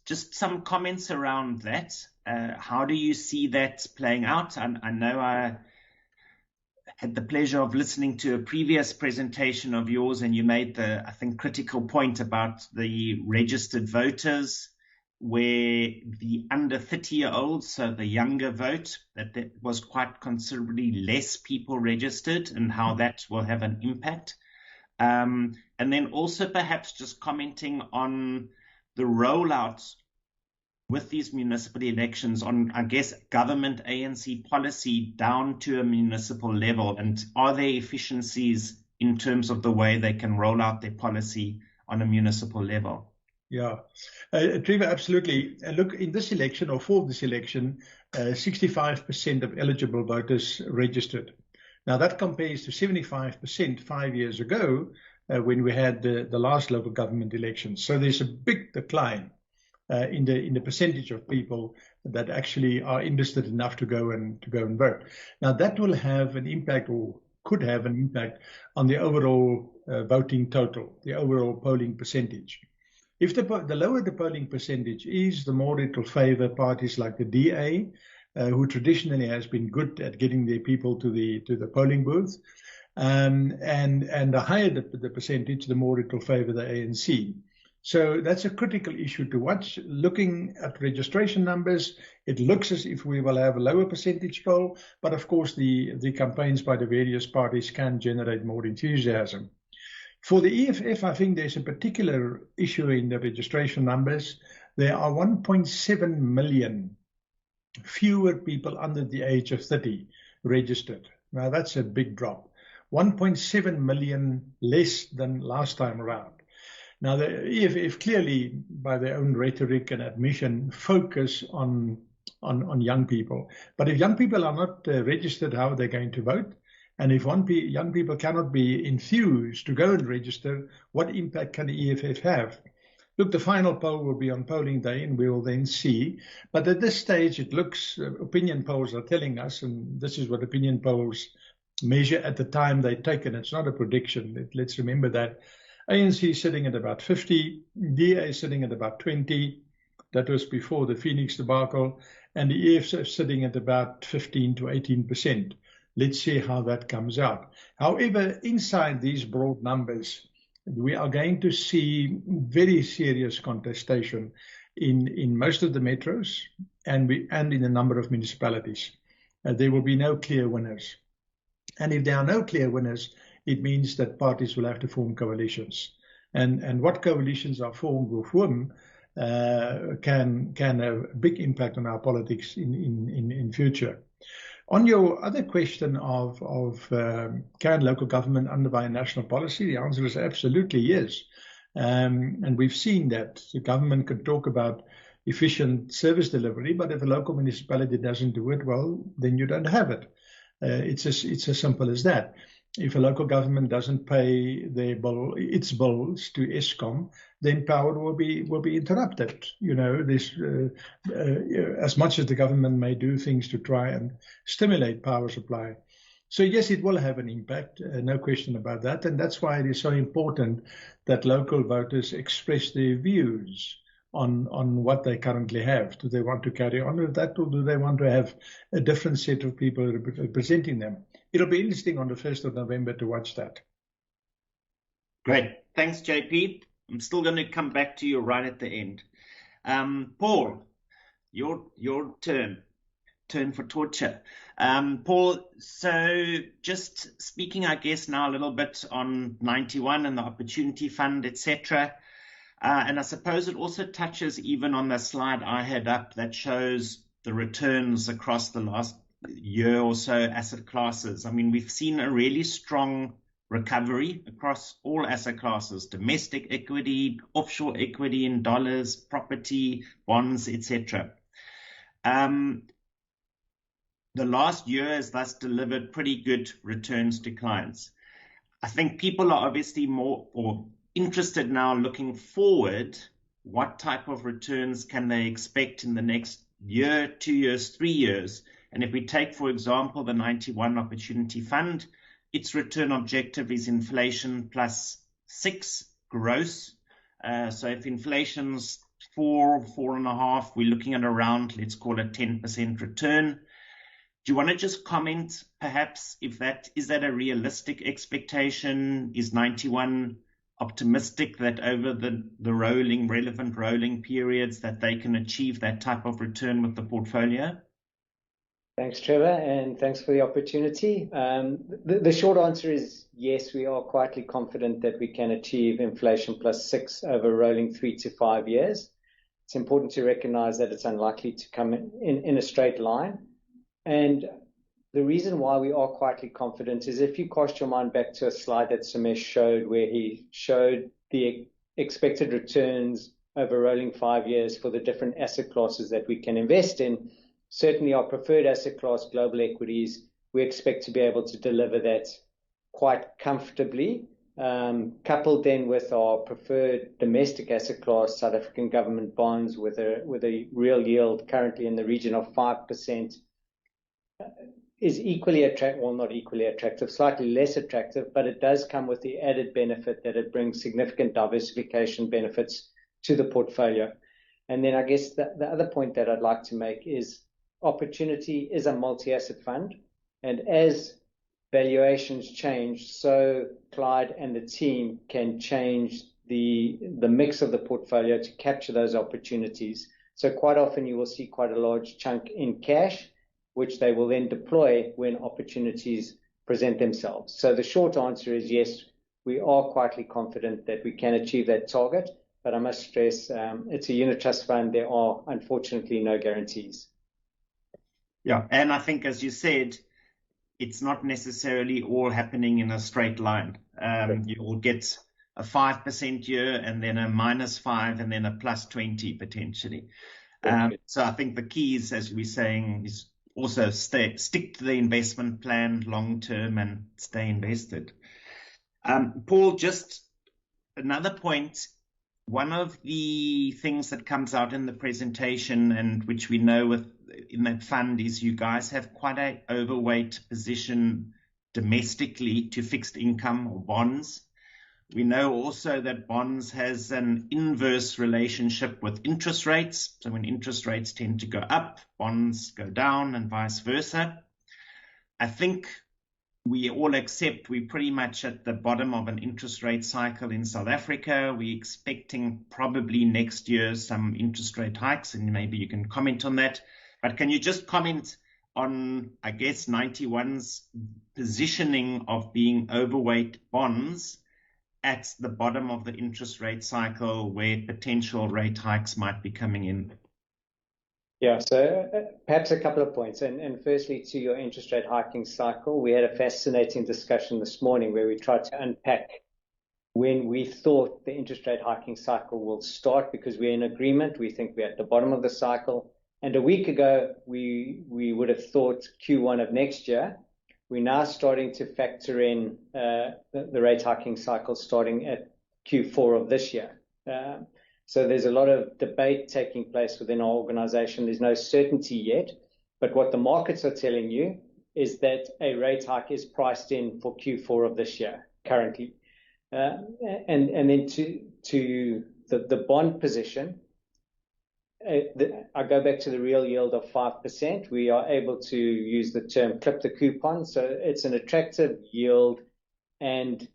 Just some comments around that. How do you see that playing out? I know had the pleasure of listening to a previous presentation of yours, and you made the, I think, critical point about the registered voters, where the under 30-year-olds, so the younger vote, that there was quite considerably less people registered, and how that will have an impact. And then also perhaps just commenting on the rollout with these municipal elections on, I guess, government ANC policy down to a municipal level, and are there efficiencies in terms of the way they can roll out their policy on a municipal level? Yeah, Trevor, absolutely. Look, in this election, or for this election, 65% of eligible voters registered. Now, that compares to 75% 5 years ago when we had the last local government elections. So there's a big decline in the percentage of people that actually are interested enough to go and vote. Now, that will have an impact, or could have an impact, on the overall voting total, the overall polling percentage. If the lower the polling percentage is, the more it will favor parties like the DA, who traditionally has been good at getting their people to the polling booth, and the higher the percentage, the more it will favor the ANC. So that's a critical issue to watch. Looking at registration numbers, it looks as if we will have a lower percentage poll, but of course the campaigns by the various parties can generate more enthusiasm. For the EFF, I think there's a particular issue in the registration numbers. There are 1.7 million fewer people under the age of 30 registered. Now, that's a big drop. 1.7 million less than last time around. Now, the EFF clearly, by their own rhetoric and admission, focus on young people. But if young people are not registered, how are they going to vote? And if young people cannot be enthused to go and register, what impact can the EFF have? Look, the final poll will be on polling day, and we will then see. But at this stage, it looks, opinion polls are telling us, and this is what opinion polls measure at the time they're taken. It's not a prediction. Let's remember that. ANC is sitting at about 50, DA is sitting at about 20. That was before the Phoenix debacle. And the EFF is sitting at about 15 to 18%. Let's see how that comes out. However, inside these broad numbers, we are going to see very serious contestation in most of the metros and in a number of municipalities. There will be no clear winners. And if there are no clear winners, it means that parties will have to form coalitions. And what coalitions are formed with whom can have a big impact on our politics in future. On your other question of can local government undermine national policy, the answer is absolutely yes. And we've seen that the government can talk about efficient service delivery, but if a local municipality doesn't do it well, then you don't have it. It's as simple as that. If a local government doesn't pay its bills to Eskom, then power will be interrupted. You know, as much as the government may do things to try and stimulate power supply. So yes, it will have an impact, no question about that. And that's why it is so important that local voters express their views on what they currently have. Do they want to carry on with that, or do they want to have a different set of people representing them? It'll be interesting on the 1st of November to watch that. Great. Thanks, JP. I'm still going to come back to you right at the end. Paul, your turn for torture. Paul, so just speaking, I guess, now a little bit on 91 and the Opportunity Fund, etc. And I suppose it also touches even on the slide I had up that shows the returns across the last year or so asset classes. I mean, we've seen a really strong recovery across all asset classes: domestic equity, offshore equity in dollars, property, bonds, etc. The last year has thus delivered pretty good returns to clients. I think people are obviously more interested now looking forward. What type of returns can they expect in the next year, 2 years, 3 years? And if we take, for example, the 91 Opportunity Fund, its return objective is inflation plus 6 gross. So if inflation's 4.5, we're looking at around, let's call it 10% return. Do you want to just comment, perhaps, if is that a realistic expectation? Is 91 optimistic that over the relevant rolling periods that they can achieve that type of return with the portfolio? Thanks, Trevor, and thanks for the opportunity. The short answer is yes, we are quietly confident that we can achieve inflation +6 over rolling 3 to 5 years. It's important to recognize that it's unlikely to come in a straight line. And the reason why we are quietly confident is if you cast your mind back to a slide that Sumesh showed, where he showed the expected returns over rolling 5 years for the different asset classes that we can invest in, certainly our preferred asset class, global equities, we expect to be able to deliver that quite comfortably, coupled then with our preferred domestic asset class, South African government bonds, with a real yield currently in the region of 5%, is equally attractive, well, not equally attractive, slightly less attractive, but it does come with the added benefit that it brings significant diversification benefits to the portfolio. And then I guess the other point that I'd like to make is Opportunity is a multi-asset fund, and as valuations change, so Clyde and the team can change the mix of the portfolio to capture those opportunities. So quite often you will see quite a large chunk in cash, which they will then deploy when opportunities present themselves. So the short answer is yes, we are quietly confident that we can achieve that target, but I must stress it's a unit trust fund. There are unfortunately no guarantees. Yeah, and I think, as you said, it's not necessarily all happening in a straight line. You will get a 5% year and then a -5 and then a +20 potentially. So I think the key is, as we're saying, is also stick to the investment plan long term and stay invested. Paul, just another point. One of the things that comes out in the presentation, and which we know in that fund, is you guys have quite an overweight position domestically to fixed income or bonds. We know also that bonds has an inverse relationship with interest rates. So when interest rates tend to go up, bonds go down and vice versa. I think we all accept we're pretty much at the bottom of an interest rate cycle in South Africa. We're expecting probably next year some interest rate hikes, and maybe you can comment on that. But can you just comment on, I guess, 91's positioning of being overweight bonds at the bottom of the interest rate cycle where potential rate hikes might be coming in? Yeah, so perhaps a couple of points. And firstly, to your interest rate hiking cycle, we had a fascinating discussion this morning where we tried to unpack when we thought the interest rate hiking cycle will start, because we're in agreement. We think we're at the bottom of the cycle. And a week ago, we would have thought Q1 of next year. We're now starting to factor in the rate hiking cycle starting at Q4 of this year. So there's a lot of debate taking place within our organization. There's no certainty yet, but what the markets are telling you is that a rate hike is priced in for Q4 of this year currently. And then to the bond position, I go back to the real yield of 5%. We are able to use the term clip the coupon. So it's an attractive yield, and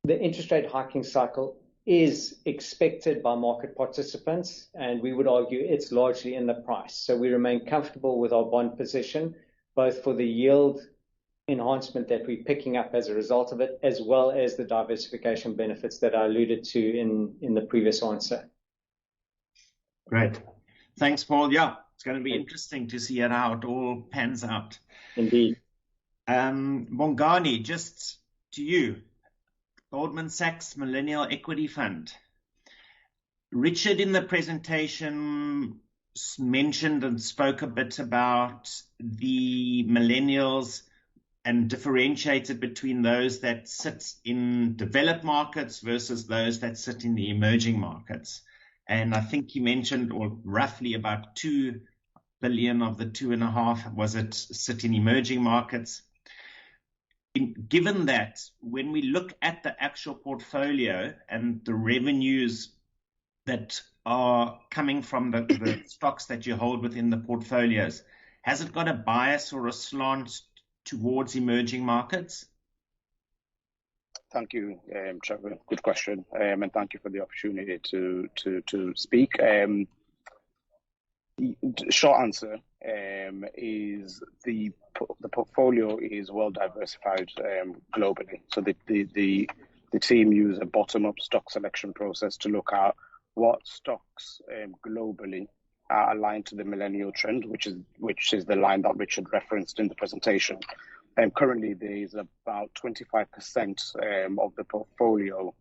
the interest rate hiking cycle is expected by market participants, and we would argue it's largely in the price. So we remain comfortable with our bond position, both for the yield enhancement that we're picking up as a result of it, as well as the diversification benefits that I alluded to in the previous answer. Great. Thanks, Paul. Yeah, it's going to be interesting to see how it all pans out. Indeed. Bongani, just to you. Goldman Sachs Millennial Equity Fund. Richard in the presentation mentioned and spoke a bit about the millennials and differentiated between those that sit in developed markets versus those that sit in the emerging markets. And I think he mentioned, or roughly about 2 billion of the 2.5 was it sit in emerging markets. Given that, when we look at the actual portfolio and the revenues that are coming from the stocks that you hold within the portfolios, has it got a bias or a slant towards emerging markets? Thank you, Trevor. Good question, and thank you for the opportunity to speak. Short answer is the portfolio is well diversified globally. So the team use a bottom-up stock selection process to look at what stocks globally are aligned to the millennial trend, which is the line that Richard referenced in the presentation. Currently, there is about 25% of the portfolio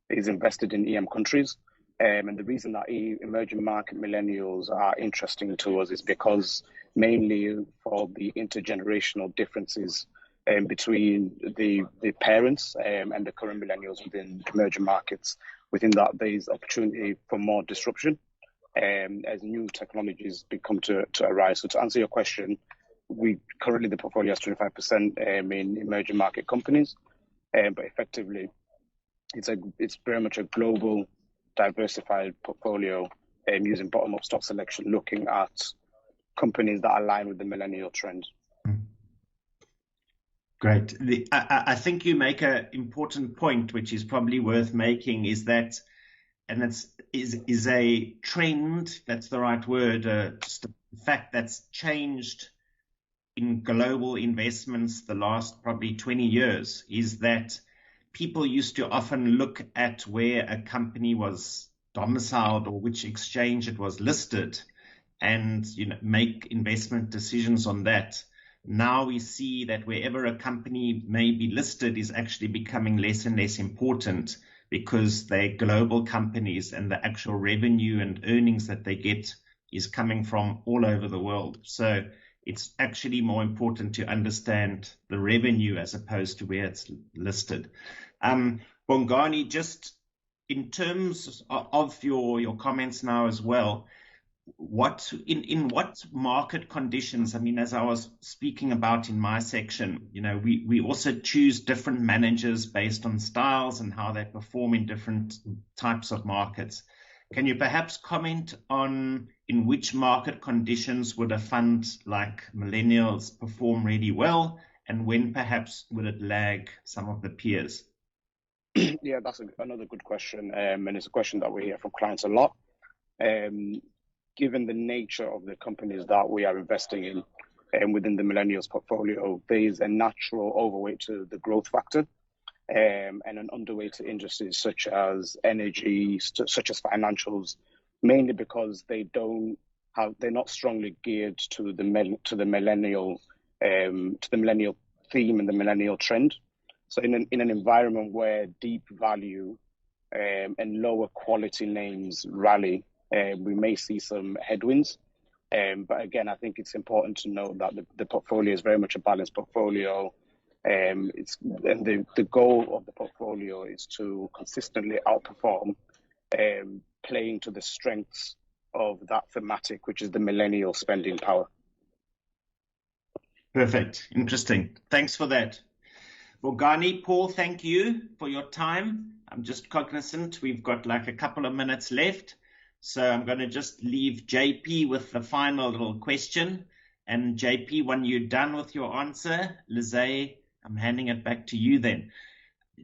is invested in EM countries. And the reason that emerging market millennials are interesting to us is because mainly for the intergenerational differences between the parents and the current millennials within emerging markets. Within that, there is opportunity for more disruption as new technologies become to arise. So to answer your question, currently the portfolio has 25% in emerging market companies, but effectively it's very much a global diversified portfolio using bottom-up stock selection, looking at companies that align with the millennial trend. Great. I think you make an important point, which is probably worth making, is that, and it's is a trend, that's the right word, just a fact that's changed in global investments the last probably 20 years, is that people used to often look at where a company was domiciled or which exchange it was listed and make investment decisions on that. Now we see that wherever a company may be listed is actually becoming less and less important because they're global companies and the actual revenue and earnings that they get is coming from all over the world. So it's actually more important to understand the revenue as opposed to where it's listed. Bongani, just in terms of your comments now as well, in what market conditions, I mean, as I was speaking about in my section, we also choose different managers based on styles and how they perform in different types of markets. Can you perhaps comment on in which market conditions would a fund like Millennials perform really well, and when perhaps would it lag some of the peers? Yeah, that's another good question, and it's a question that we hear from clients a lot. Given the nature of the companies that we are investing in within the Millennials portfolio, there is a natural overweight to the growth factor and an underweight to industries such as energy, such as financials, mainly because they're not strongly geared to the millennial theme and the millennial trend. So in an environment where deep value and lower quality names rally, we may see some headwinds. But again, I think it's important to note that the portfolio is very much a balanced portfolio. The goal of the portfolio is to consistently outperform, playing to the strengths of that thematic, which is the millennial spending power. Perfect. Interesting. Thanks for that. Bongani, Paul, thank you for your time. I'm just cognizant we've got like a couple of minutes left. So I'm going to just leave JP with the final little question. And JP, when you're done with your answer, Lizay, I'm handing it back to you then.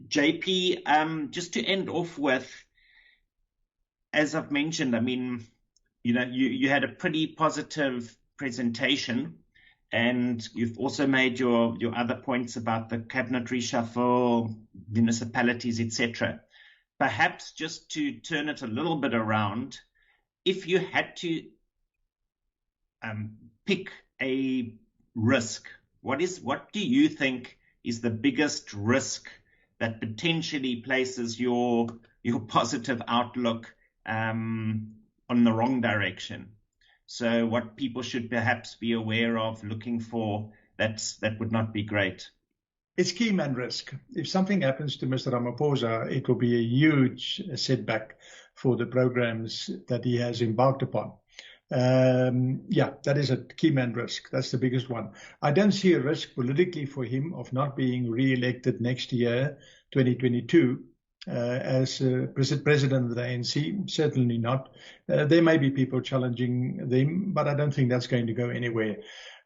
JP, just to end off with, as I've mentioned, I mean, you had a pretty positive presentation, and you've also made your other points about the cabinet reshuffle, municipalities, etc. Perhaps just to turn it a little bit around, if you had to pick a risk, what do you think is the biggest risk that potentially places your positive outlook on the wrong direction? So what people should perhaps be aware of, looking for, that would not be great. It's key man risk. If something happens to Mr. Ramaphosa, it will be a huge setback for the programs that he has embarked upon. That is a key man risk. That's the biggest one. I don't see a risk politically for him of not being re-elected next year, 2022, as president of the ANC. Certainly not. There may be people challenging them, but I don't think that's going to go anywhere.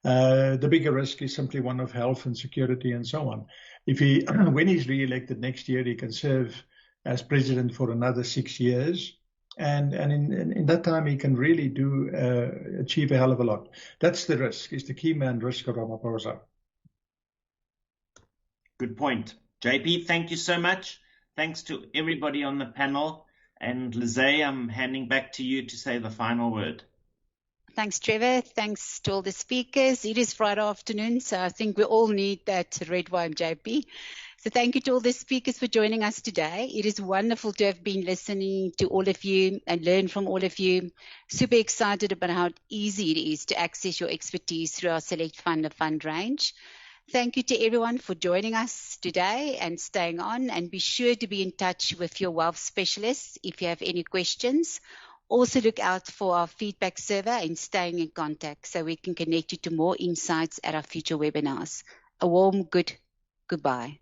The bigger risk is simply one of health and security and so on. If he, when he's re-elected next year, he can serve as president for another 6 years. And in that time, he can really achieve a hell of a lot. That's the risk, is the key man risk of Ramaphosa. Good point. JP, thank you so much. Thanks to everybody on the panel. And Lizay, I'm handing back to you to say the final word. Thanks, Trevor. Thanks to all the speakers. It is Friday afternoon, so I think we all need that red wine, JP. So thank you to all the speakers for joining us today. It is wonderful to have been listening to all of you and learn from all of you. Super excited about how easy it is to access your expertise through our Select Fund of Fund range. Thank you to everyone for joining us today and staying on, and be sure to be in touch with your wealth specialists if you have any questions. Also look out for our feedback survey and staying in contact so we can connect you to more insights at our future webinars. A warm goodbye.